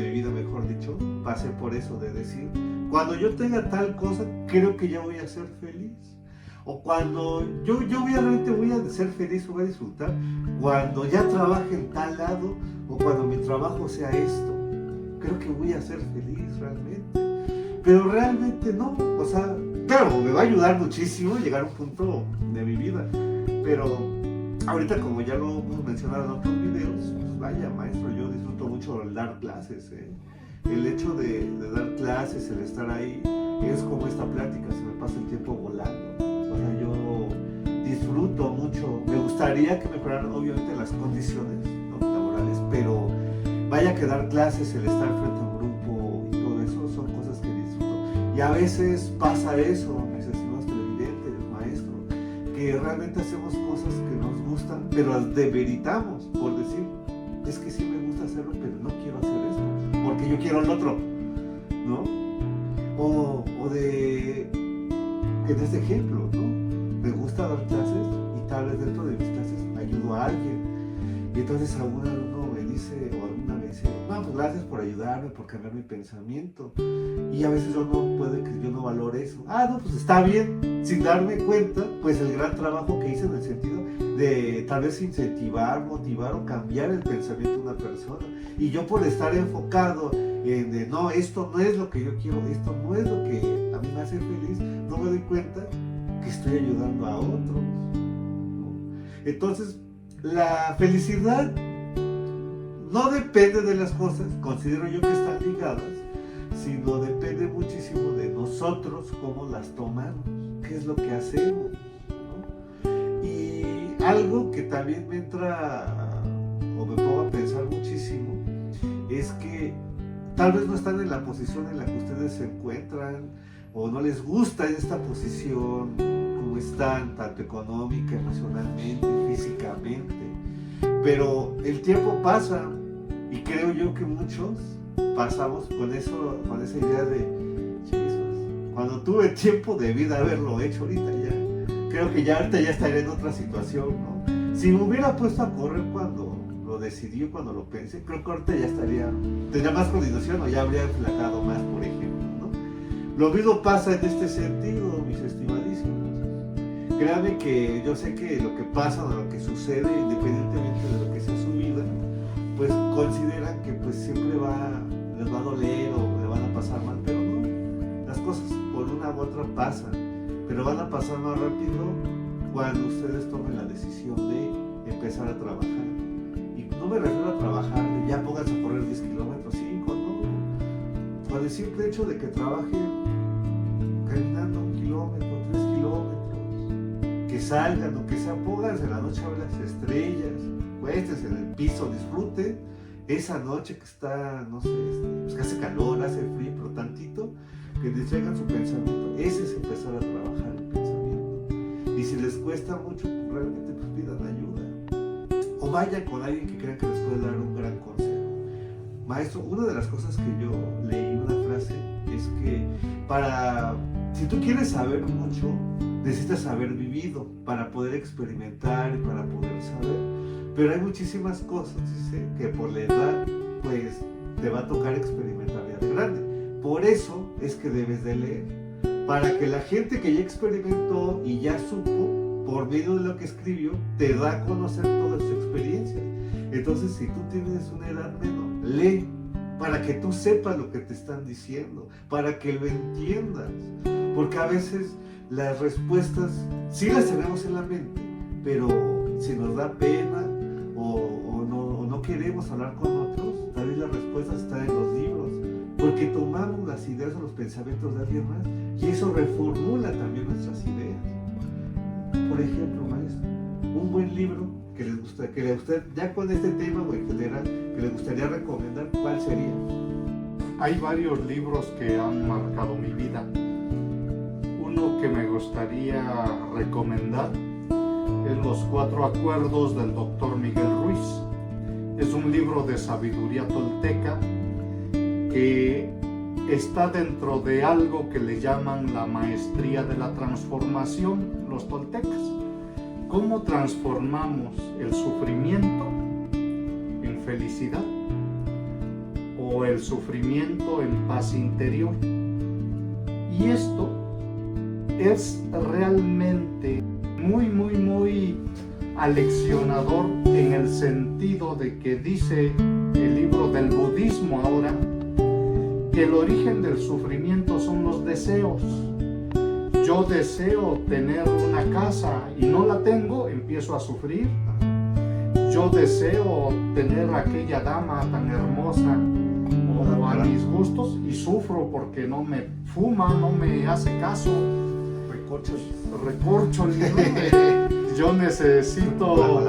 mi vida, mejor dicho, pasé por eso de decir, cuando yo tenga tal cosa, creo que ya voy a ser feliz. O cuando yo realmente voy a ser feliz o voy a disfrutar, cuando ya trabaje en tal lado, o cuando mi trabajo sea esto, creo que voy a ser feliz realmente. Pero realmente no, o sea, claro, me va a ayudar muchísimo llegar a un punto de mi vida, pero ahorita, como ya lo hemos mencionado en otros videos, pues vaya, maestro, yo disfruto mucho el dar clases, el hecho de dar clases, el estar ahí, es como esta plática, se me pasa el tiempo volando. O sea, yo disfruto mucho, me gustaría que mejoraran obviamente las condiciones, ¿no?, laborales, pero vaya que dar clases, el estar frente a un grupo y todo eso son cosas que disfruto. Y a veces pasa eso, mis estimados televidentes, maestro, que realmente hacemos cosas que nos gustan, pero las demeritamos por decir, es que sí me gusta hacerlo, pero no quiero hacer esto, porque yo quiero el otro, ¿no? O en este ejemplo, ¿no? Me gusta dar clases y tal vez dentro de mis clases ayudo a alguien. Y entonces algún alumno me dice, o alguna me dice, no, pues gracias por ayudarme, por cambiar mi pensamiento. Y a veces yo no valore eso. Ah, no, pues está bien, sin darme cuenta, pues el gran trabajo que hice en el sentido de tal vez incentivar, motivar o cambiar el pensamiento de una persona. Y yo por estar enfocado en de, no, esto no es lo que yo quiero, esto no es lo que a mí me hace feliz, no me doy cuenta que estoy ayudando a otros, ¿no? Entonces, la felicidad no depende de las cosas, considero yo que están ligadas, sino depende muchísimo de nosotros, cómo las tomamos, qué es lo que hacemos, ¿no? Y algo que también me entra o me pongo a pensar muchísimo es que tal vez no están en la posición en la que ustedes se encuentran o no les gusta esta posición como están, tanto económica, emocionalmente, físicamente, pero el tiempo pasa y creo yo que muchos pasamos con esa idea de, Jesus, cuando tuve tiempo de vida haberlo hecho ahorita ya, creo que ya ahorita ya estaría en otra situación, ¿no? Si me hubiera puesto a correr cuando lo decidí, cuando lo pensé, creo que ahorita ya tendría más coordinación o ya habría enflacado más, por ejemplo, ¿no? Lo mismo pasa en este sentido, mis estimadísimos. Créanme que yo sé que lo que pasa o lo que sucede, independientemente de lo que sea su vida, pues consideran que pues siempre les va a doler o le van a pasar mal, pero no, las cosas por una u otra pasan, pero van a pasar más rápido cuando ustedes tomen la decisión de empezar a trabajar. Y no me refiero a trabajar, ya pónganse a correr 10 kilómetros, 5, no, con el simple hecho de que trabajen caminando 1 kilómetro, 3 kilómetros, que salgan o que sea, pónganse en la noche a ver las estrellas, cuéstense en el piso, disfruten esa noche que está, no sé, pues que hace calor, hace frío, pero tantito, que distraigan su pensamiento. Ese es empezar a trabajar el pensamiento. Y si les cuesta mucho, realmente pues pidan ayuda. O vayan con alguien que crean que les puede dar un gran consejo. Maestro, una de las cosas que yo leí una frase es que si tú quieres saber mucho, necesitas haber vivido para poder experimentar y para poder saber. Pero hay muchísimas cosas, dice, que por la edad, pues, te va a tocar experimentar ya de grande. Por eso es que debes de leer, para que la gente que ya experimentó y ya supo, por medio de lo que escribió, te da a conocer todas sus experiencias. Entonces, si tú tienes una edad menor, lee, para que tú sepas lo que te están diciendo, para que lo entiendas. Porque a veces las respuestas sí las tenemos en la mente, pero si nos da pena o no queremos hablar con otros, tal vez la respuesta está en los libros, porque tomamos las ideas o los pensamientos de alguien más y eso reformula también nuestras ideas. Por ejemplo, maestro, un buen libro que les gusta, ya con este tema o en general, que les gustaría recomendar, ¿cuál sería? Hay varios libros que han marcado mi vida. Uno que me gustaría recomendar es Los 4 Acuerdos del Dr. Miguel Ruiz. Es un libro de sabiduría tolteca que está dentro de algo que le llaman la maestría de la transformación, los toltecas. ¿Cómo transformamos el sufrimiento en felicidad o el sufrimiento en paz interior? Y esto es realmente muy aleccionador en el sentido de que dice el libro del budismo ahora que el origen del sufrimiento son los deseos. Yo deseo tener una casa y no la tengo, empiezo a sufrir. Yo deseo tener aquella dama tan hermosa o a mis gustos y sufro porque no me fuma, no me hace caso. Recorcho el libro. Yo necesito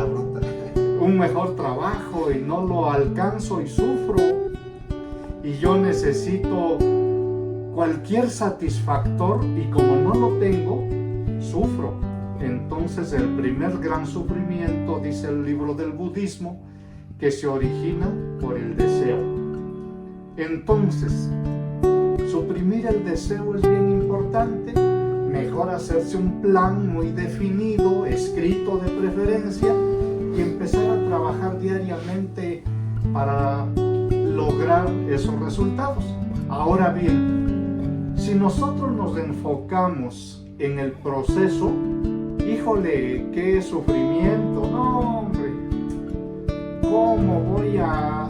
un mejor trabajo y no lo alcanzo y sufro. Y yo necesito cualquier satisfactor y como no lo tengo, sufro. Entonces el primer gran sufrimiento, dice el libro del budismo, que se origina por el deseo. Entonces, suprimir el deseo es bien importante. Mejor hacerse un plan muy definido, escrito de preferencia, y empezar a trabajar diariamente para lograr esos resultados. Ahora bien, si nosotros nos enfocamos en el proceso, híjole, qué sufrimiento, no hombre, ¿cómo voy a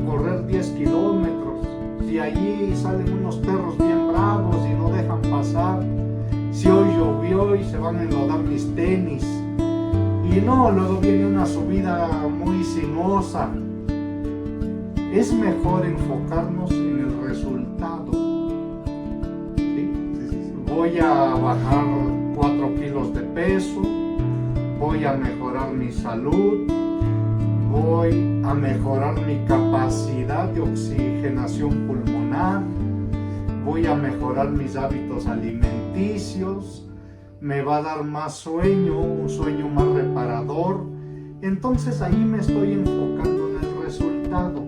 correr 10 kilómetros? Si allí salen unos perros bien bravos y no dejan pasar, si hoy llovió y se van a enlodar mis tenis, y no, luego viene una subida muy sinuosa. Es mejor enfocarnos en el resultado. ¿Sí? Voy a bajar 4 kilos de peso, voy a mejorar mi salud, voy a mejorar mi capacidad de oxigenación pulmonar, voy a mejorar mis hábitos alimenticios, me va a dar más sueño, un sueño más reparador. Entonces ahí me estoy enfocando en el resultado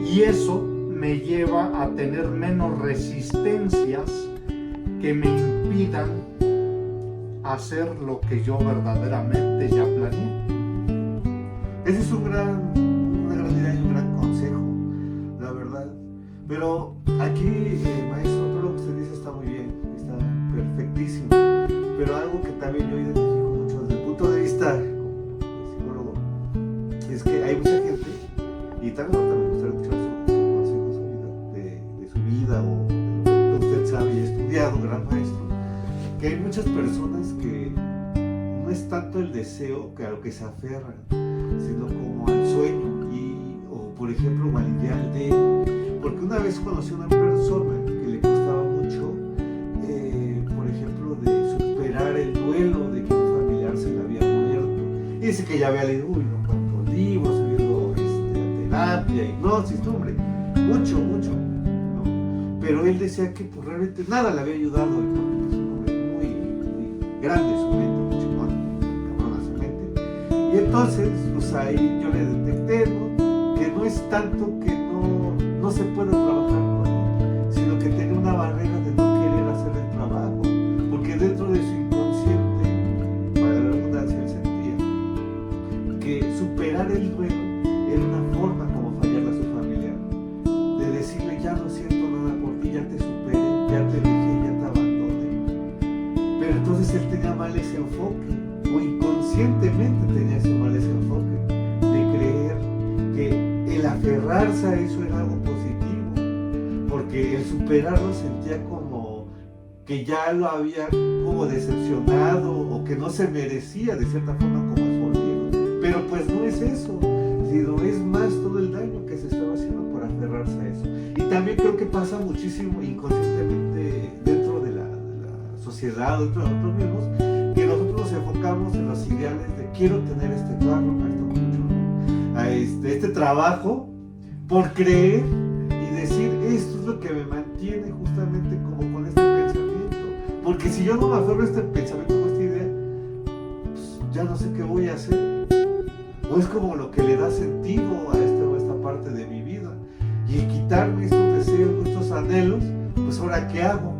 y eso me lleva a tener menos resistencias que me impidan hacer lo que yo verdaderamente ya planeé. Ese es una gran idea y un gran consejo, la verdad. Pero aquí, maestro, todo lo que usted dice está muy bien, está perfectísimo. Pero algo que también yo identifico mucho desde el punto de vista como psicólogo es que hay mucha gente, y también ahorita me gustaría escuchar su consejo de su vida o de lo que usted sabe y ha estudiado, gran maestro, que hay muchas personas que no es tanto el deseo que a lo que se aferran, sino como al sueño o por ejemplo al ideal de, porque una vez conocí a una persona que le costaba mucho por ejemplo de superar el duelo de que un familiar se le había muerto, y dice que ya había leído no cuantos libros, había ido terapia, hipnosis, hombre, mucho, ¿no? Pero él decía que pues, realmente nada le había ayudado, y porque pues, un hombre muy grande su mente, muy chingón, cabrona su mente. Y entonces, pues ahí yo le detecté, ¿no? Que no es tanto que no se puede trabajar con él, sino que tiene una barrera de no querer hacer el trabajo, porque dentro de su inconsciente, para la redundancia, él sentía que superar el duelo era una forma como fallarle a su familiar, de decirle ya no siento nada por ti, ya te superé, ya te dejé, ya te abandoné. Pero entonces él tenía mal ese enfoque, o inconscientemente tenía ese mal ese enfoque, de creer que el aferrarse a eso era algo positivo. porque el superarlo sentía como que ya lo había como decepcionado o que no se merecía de cierta forma como su olvido. Pero pues no es eso, sino es más todo el daño que se estaba haciendo por aferrarse a eso. Y también creo que pasa muchísimo inconscientemente dentro de la sociedad, dentro de nosotros mismos, que nosotros nos enfocamos en los ideales de quiero tener este carro, a este trabajo, por creer y decir esto es lo que me mantiene justamente como con este pensamiento, porque si yo no me aferro a este pensamiento, a esta idea, pues ya no sé qué voy a hacer, o es como lo que le da sentido a esta parte de mi vida, y el quitarme estos deseos, estos anhelos, pues ahora ¿qué hago?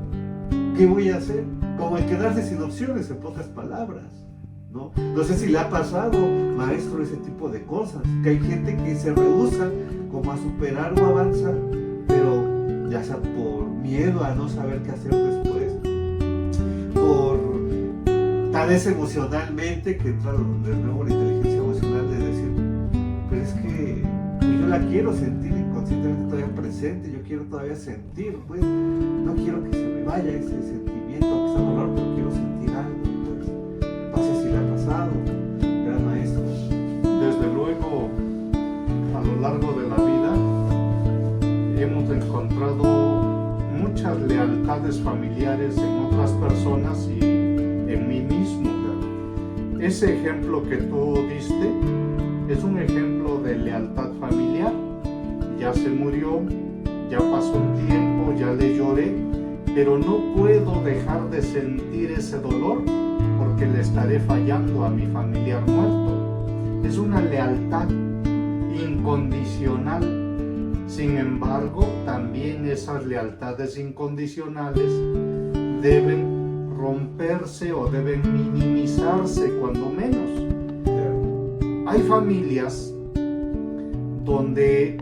¿Qué voy a hacer? Como el quedarse sin opciones, en pocas palabras, ¿no? No sé si le ha pasado, maestro, ese tipo de cosas, que hay gente que se rehúsa como a superar o avanzar, pero ya sea por miedo a no saber qué hacer después, por tal vez emocionalmente, que entra de nuevo la inteligencia emocional de decir, pero es que yo la quiero sentir inconscientemente todavía presente, yo quiero todavía sentir, pues, no quiero que se me vaya ese sentimiento, aunque está dolor, pero quiero sentir algo, pues, no sé si le ha pasado, gran maestro. Desde luego, a lo largo de la vida hemos encontrado muchas lealtades familiares en otras personas y en mí mismo. Ese ejemplo que tú diste es un ejemplo de lealtad familiar. Ya se murió, ya pasó un tiempo, ya le lloré, pero no puedo dejar de sentir ese dolor porque le estaré fallando a mi familiar muerto. Es una lealtad incondicional. Sin embargo, también esas lealtades incondicionales deben romperse o deben minimizarse cuando menos. Hay familias donde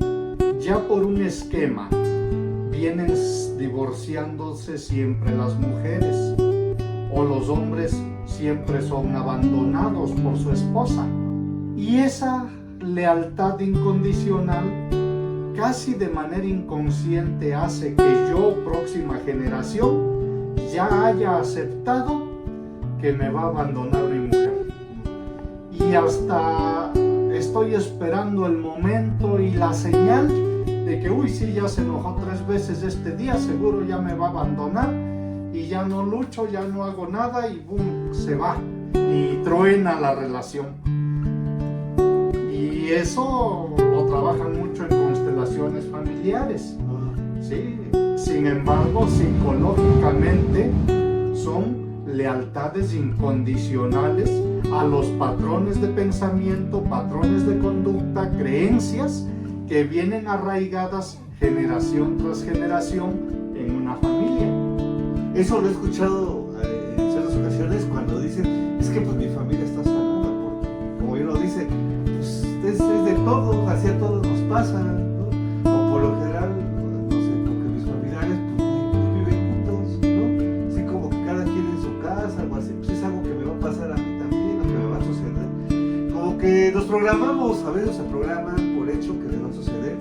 ya por un esquema vienen divorciándose siempre las mujeres o los hombres siempre son abandonados por su esposa, y esa lealtad incondicional casi de manera inconsciente hace que yo, próxima generación, ya haya aceptado que me va a abandonar mi mujer, y hasta estoy esperando el momento y la señal de que uy, sí, ya se enojó 3 veces este día, seguro ya me va a abandonar, y ya no lucho, ya no hago nada, y boom, se va y truena la relación. Y eso lo trabajan mucho en constelaciones familiares, ¿sí? Sin embargo, psicológicamente son lealtades incondicionales a los patrones de pensamiento, patrones de conducta, creencias que vienen arraigadas generación tras generación en una familia. Eso lo he escuchado en ciertas ocasiones cuando dicen, es que pues mi familia está sanada, porque como bien lo dice, pues es de todo, así a todos nos pasa, ¿no? O por lo general, no sé, porque mis familiares pues viven juntos, ¿no? Así como que cada quien en su casa, o así, pues es algo que me va a pasar a mí también, o que me va a suceder. Como que nos programamos, a veces se programan por hecho que les va a suceder,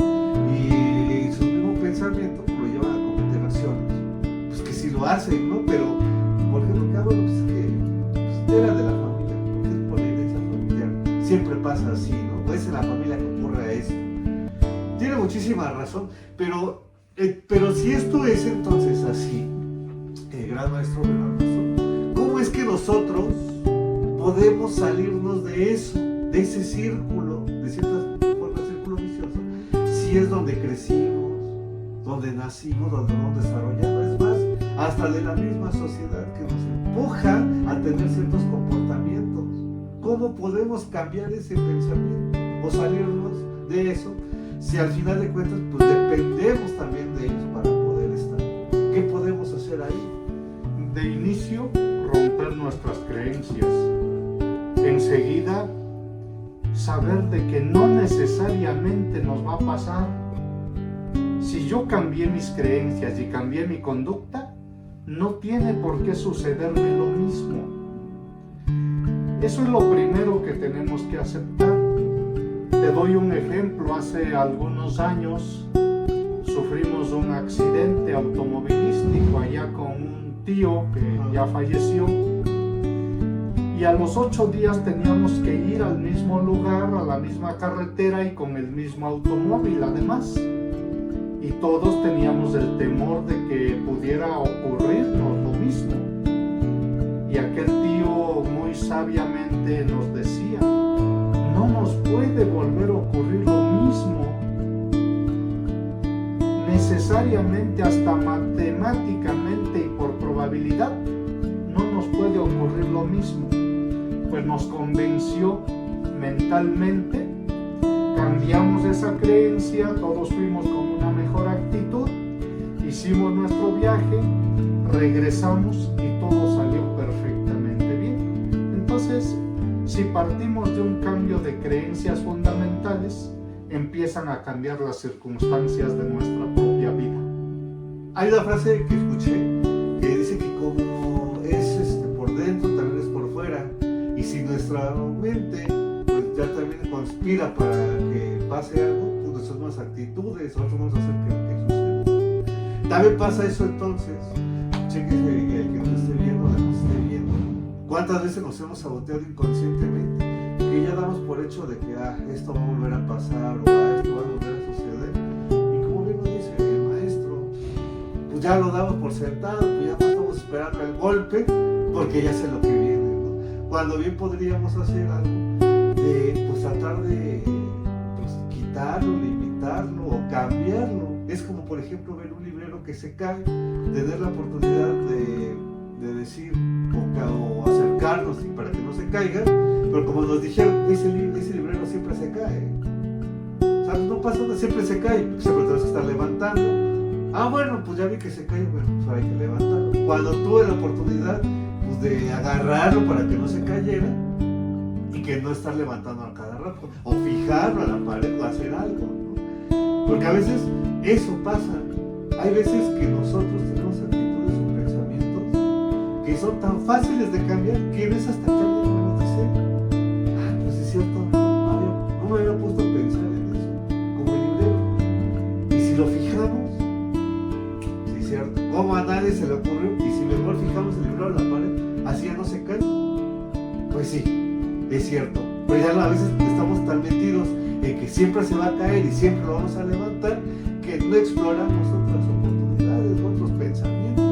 y su mismo pensamiento pues, lo llevan a cometer acciones. Pues que sí lo hacen, ¿no? Pero, por ejemplo, ¿qué hago? Pues que pues, era de la familia, porque es por la herencia familiar. Siempre pasa así, ¿no? O es en la familia que ocurre eso. Tiene muchísima razón, pero si esto es entonces así, gran maestro Bernardo, ¿cómo es que nosotros podemos salirnos de eso, de ese círculo, de cierta forma, círculo vicioso, si es donde crecimos, donde nacimos, donde nos hemos desarrollado? Es más, hasta de la misma sociedad que nos empuja a tener ciertos comportamientos. ¿Cómo podemos cambiar ese pensamiento o salirnos de eso si al final de cuentas pues dependemos también de ellos para poder estar? ¿Qué podemos hacer ahí? De inicio, romper nuestras creencias. Enseguida, saber de que no necesariamente nos va a pasar. Si yo cambié mis creencias y cambié mi conducta, no tiene por qué sucederme lo mismo. Eso es lo primero que tenemos que aceptar. Te doy un ejemplo. Hace algunos años sufrimos un accidente automovilístico allá con un tío que ya falleció, y a los 8 días teníamos que ir al mismo lugar, a la misma carretera y con el mismo automóvil además, y todos teníamos el temor de que pudiera ocurrirnos lo mismo. Y aquel tío muy sabiamente nos decía: no nos puede volver a ocurrir lo mismo. Necesariamente, hasta matemáticamente y por probabilidad, no nos puede ocurrir lo mismo. Pues nos convenció mentalmente, cambiamos esa creencia, todos fuimos con una mejor actitud, hicimos nuestro viaje, regresamos y todo salió perfectamente bien. Entonces, si partimos de un cambio de creencias fundamentales, empiezan a cambiar las circunstancias de nuestra propia vida. Hay una frase que escuché que dice que como es por dentro, también es por fuera. Y si nuestra mente pues ya también conspira para que pase algo, pues nuestras nuevas actitudes, nosotros vamos a hacer que suceda. También pasa eso entonces. Cheque el que nos esté viendo, la que nos esté viendo. ¿Cuántas veces nos hemos saboteado inconscientemente? Que ya damos por hecho de que esto va a volver a pasar o esto va a volver a suceder. Y como bien lo dice el maestro, pues ya lo damos por sentado, pues ya no estamos esperando el golpe porque ya sé lo que viene, ¿no? Cuando bien podríamos hacer algo de pues tratar de pues, quitarlo, limitarlo o cambiarlo. Es como por ejemplo ver un librero que se cae, tener la oportunidad de decir o acercarnos para que no se caiga. Pero como nos dijeron, ese librero siempre se cae. O sea, no pasa nada, siempre se cae, siempre tenemos que estar levantando. Bueno, pues ya vi que se cae, bueno, pues hay que levantarlo. Cuando tuve la oportunidad pues, de agarrarlo para que no se cayera y que no estar levantando a cada rato, o fijarlo a la pared o hacer algo, ¿no? Porque a veces eso pasa. Hay veces que nosotros tenemos actitudes o pensamientos que son tan fáciles de cambiar que ves hasta que alguien nos dice: es cierto, no me había puesto a pensar en eso, como el librero. Y si lo fijamos, sí es cierto, como a nadie se le ocurrió, y si mejor fijamos el librero en la pared, así ya no se cae. Pues sí, es cierto, pero ya a veces estamos tan metidos en que siempre se va a caer y siempre lo vamos a levantar, que no exploramos otras oportunidades, otros pensamientos.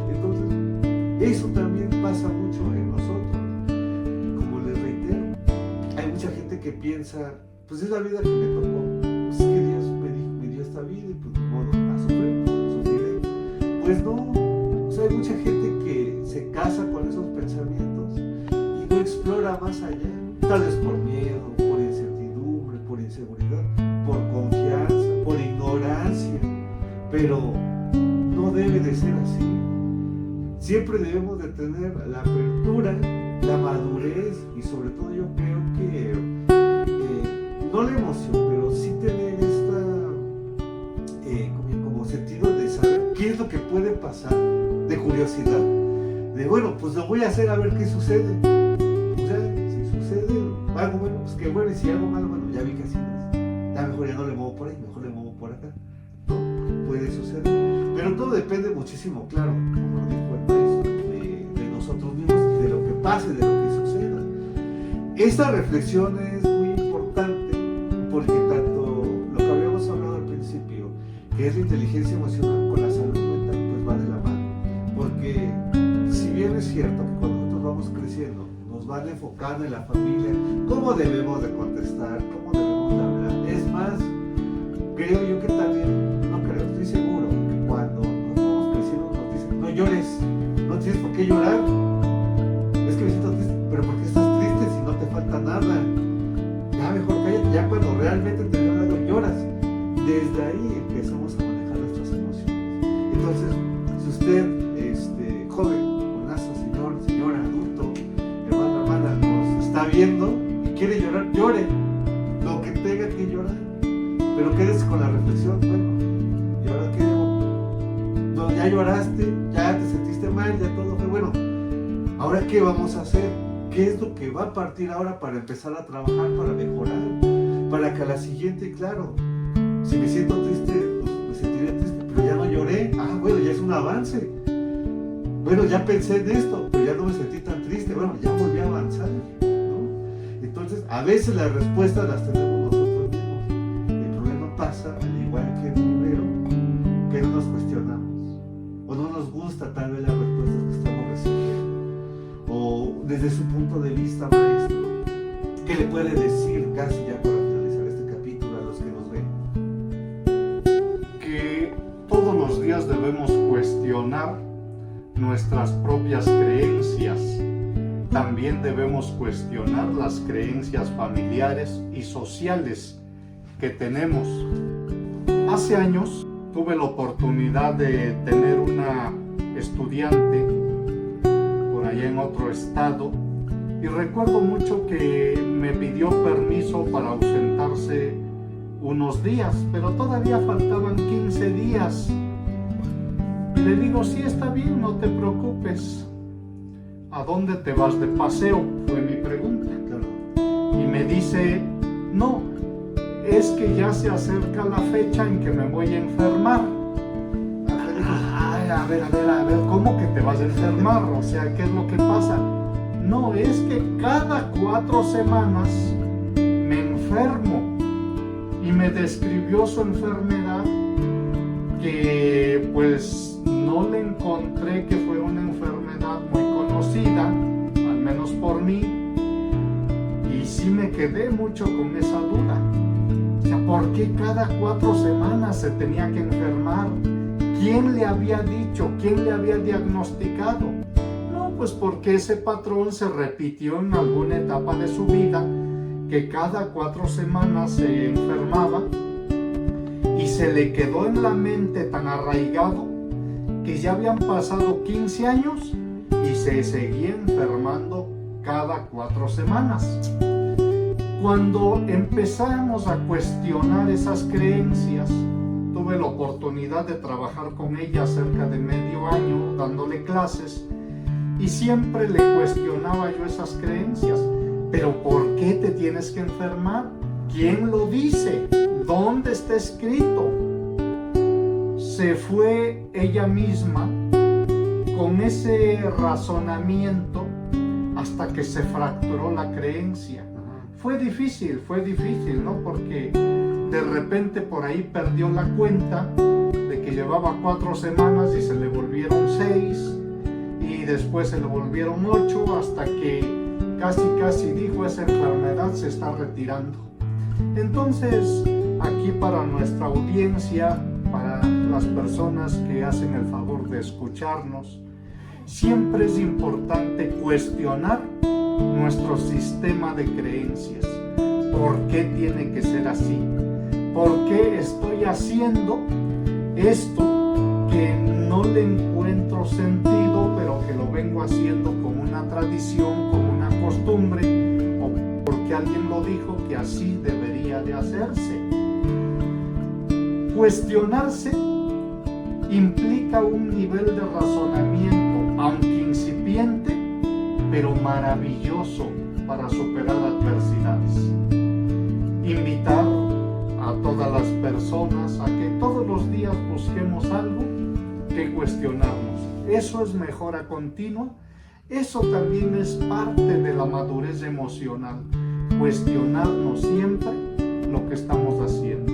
Entonces, eso también pasa mucho en nosotros. Mucha gente que piensa, pues es la vida que me tocó, pues es que Dios me dio esta vida y pues de modo a sufriré. Pues no, o sea, hay mucha gente que se casa con esos pensamientos y no explora más allá, tal vez por miedo, por incertidumbre, por inseguridad, por confianza, por ignorancia, pero no debe de ser así. Siempre debemos de tener la apertura, la madurez y sobre todo yo creo que no la emoción, pero sí tener esta como sentido de saber qué es lo que puede pasar, de curiosidad, de bueno, pues lo voy a hacer a ver qué sucede. Pues ya, si sucede algo bueno, pues qué bueno, y si algo malo, bueno, ya vi que así es. Ya mejor ya no le muevo por ahí, mejor le muevo por acá. ¿No? Puede suceder. Pero todo depende muchísimo, claro, como lo dijo el maestro, de nosotros mismos y de lo que pase, de lo que suceda. Esta reflexión es muy importante porque tanto lo que habíamos hablado al principio, que es la inteligencia emocional con la salud mental, pues va de la mano. Porque si bien es cierto que cuando nosotros vamos creciendo, nos van enfocando en la familia, cómo debemos de contestar, cómo debemos de hablar. Es más, creo yo que también, no creo, estoy seguro, que cuando nos vamos creciendo nos dicen: no llores, no tienes por qué llorar. Es que me siento triste, pero ¿por qué estás triste si no te falta nada? Ya mejor cállate, ya cuando realmente te dio algo lloras. Desde ahí empezamos a manejar nuestras emociones. Entonces, si usted, joven, jovenazo, señora, adulto, hermano, hermana, nos está viendo y quiere llorar, llore, lo que tenga que llorar, pero quédese con la reflexión: bueno, ¿y ahora qué hago? No, ya lloraste, ya te sentiste mal, ya todo fue bueno. ¿Ahora qué vamos a hacer? ¿Qué es lo que va a partir ahora para empezar a trabajar, para mejorar? Para que a la siguiente, claro, si me siento triste, pues me sentiré avance. Bueno, ya pensé en esto, pero ya no me sentí tan triste. Bueno, ya volví a avanzar, ¿no? Entonces, a veces las respuestas las tenemos nosotros mismos. El problema pasa, al igual que en el libro, que no nos cuestionamos. O no nos gusta tal vez las respuestas que estamos recibiendo. O desde su punto de vista, maestro, ¿qué le puede decir casi ya para finalizar este capítulo a los que nos ven? Que todos los días debemos cuestionar nuestras propias creencias. También debemos cuestionar las creencias familiares y sociales que tenemos. Hace años tuve la oportunidad de tener una estudiante por allá en otro estado y recuerdo mucho que me pidió permiso para ausentarse unos días, pero todavía faltaban 15 días. Y le digo, sí, está bien, no te preocupes. ¿A dónde te vas de paseo? Fue mi pregunta. Y me dice, no, es que ya se acerca la fecha en que me voy a enfermar. A ver, ¿cómo que te vas a enfermar? O sea, ¿qué es lo que pasa? No, es que cada 4 semanas me enfermo. Y me describió su enfermedad, que pues no le encontré que fuera una enfermedad muy conocida, al menos por mí, y sí me quedé mucho con esa duda. O sea, ¿por qué cada 4 semanas se tenía que enfermar? ¿Quién le había dicho? ¿Quién le había diagnosticado? No, pues porque ese patrón se repitió en alguna etapa de su vida, que cada 4 semanas se enfermaba y se le quedó en la mente tan arraigado que ya habían pasado 15 años y se seguía enfermando cada 4 semanas. Cuando empezamos a cuestionar esas creencias, tuve la oportunidad de trabajar con ella cerca de medio año dándole clases y siempre le cuestionaba yo esas creencias. ¿Pero por qué te tienes que enfermar? ¿Quién lo dice? ¿Dónde está escrito? Se fue ella misma con ese razonamiento hasta que se fracturó la creencia. Fue difícil, ¿no? Porque de repente por ahí perdió la cuenta de que llevaba 4 semanas y se le volvieron 6 y después se le volvieron 8 hasta que casi dijo, esa enfermedad se está retirando. Entonces, aquí para nuestra audiencia, para las personas que hacen el favor de escucharnos, siempre es importante cuestionar nuestro sistema de creencias. ¿Por qué tiene que ser así? ¿Por qué estoy haciendo esto que no le encuentro sentido, pero que lo vengo haciendo como una tradición, como una costumbre, o porque alguien lo dijo que así debería de hacerse? Cuestionarse implica un nivel de razonamiento, aunque incipiente, pero maravilloso para superar adversidades. Invitar a todas las personas a que todos los días busquemos algo que cuestionarnos. Eso es mejora continua. Eso también es parte de la madurez emocional. Cuestionarnos siempre lo que estamos haciendo.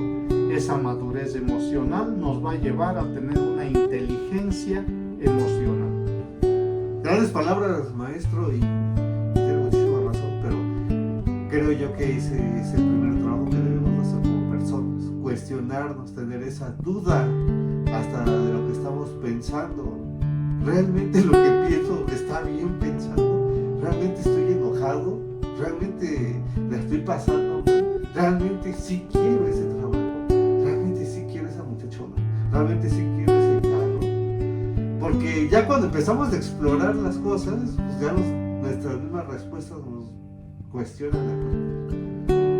Esa madurez emocional nos va a llevar a tener una inteligencia emocional. Grandes palabras, maestro, y tiene muchísima razón, pero creo yo que ese es el primer trabajo que debemos hacer como personas. Cuestionarnos, tener esa duda hasta de lo que estamos pensando. ¿Realmente lo que pienso está bien pensando? ¿Realmente estoy enojado? ¿Realmente la estoy pasando mal? ¿Realmente sí quiero ese trabajo? ¿Realmente sí quiero esa muchachona? ¿Realmente sí quiero ese carro? Porque ya cuando empezamos a explorar las cosas, pues ya nuestras mismas respuestas nos cuestionan la cosa.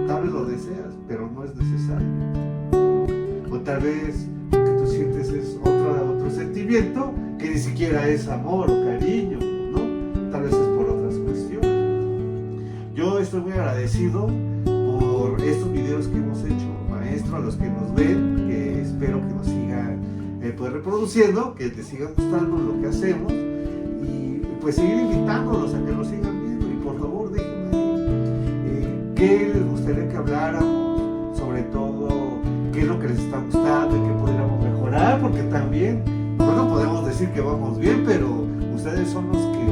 Tal vez lo deseas, pero no es necesario. O tal vez lo que tú sientes es otro sentimiento que ni siquiera es amor o cariño, ¿no? Tal vez es por otras cuestiones. Yo estoy muy agradecido por estos videos que hemos hecho, maestro, a los que nos ven, que espero que nos sigan pues reproduciendo, que te siga gustando lo que hacemos y pues seguir invitándolos a que nos sigan viendo. Y por favor déjenme ahí qué les gustaría que habláramos, sobre todo qué es lo que les está gustando y qué podríamos mejorar, porque también no podemos decir que vamos bien, pero ustedes son los que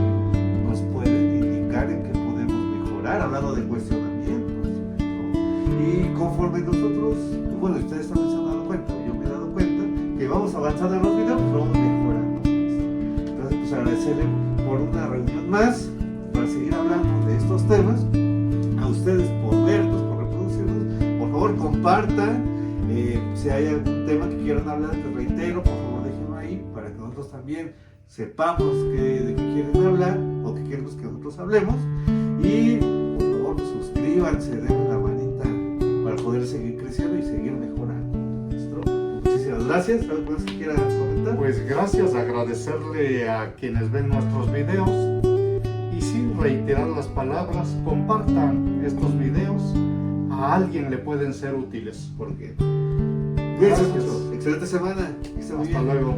nos pueden indicar en qué podemos mejorar, hablando de cuestionamientos, ¿no? Y conforme nosotros, bueno, ustedes también se han dado cuenta, yo me he dado cuenta que vamos avanzando en los videos, pues vamos mejorando. Entonces, pues agradecerle por una reunión más para seguir hablando de estos temas. A ustedes por vernos, por reproducirnos. Por favor, compartan. Si hay algún tema que quieran hablar, les reitero, por favor déjenlo ahí para que nosotros también sepamos de qué quieren hablar o qué quieren que nosotros hablemos. Y por favor, suscríbanse, denle la manita para poder seguir creciendo y seguir mejorando. Muchísimas gracias. ¿Algo más que quieran comentar? Pues gracias, agradecerle a quienes ven nuestros videos y sin reiterar las palabras, compartan estos videos, a alguien le pueden ser útiles. Porque cuídense mucho. Excelente semana. Hasta luego.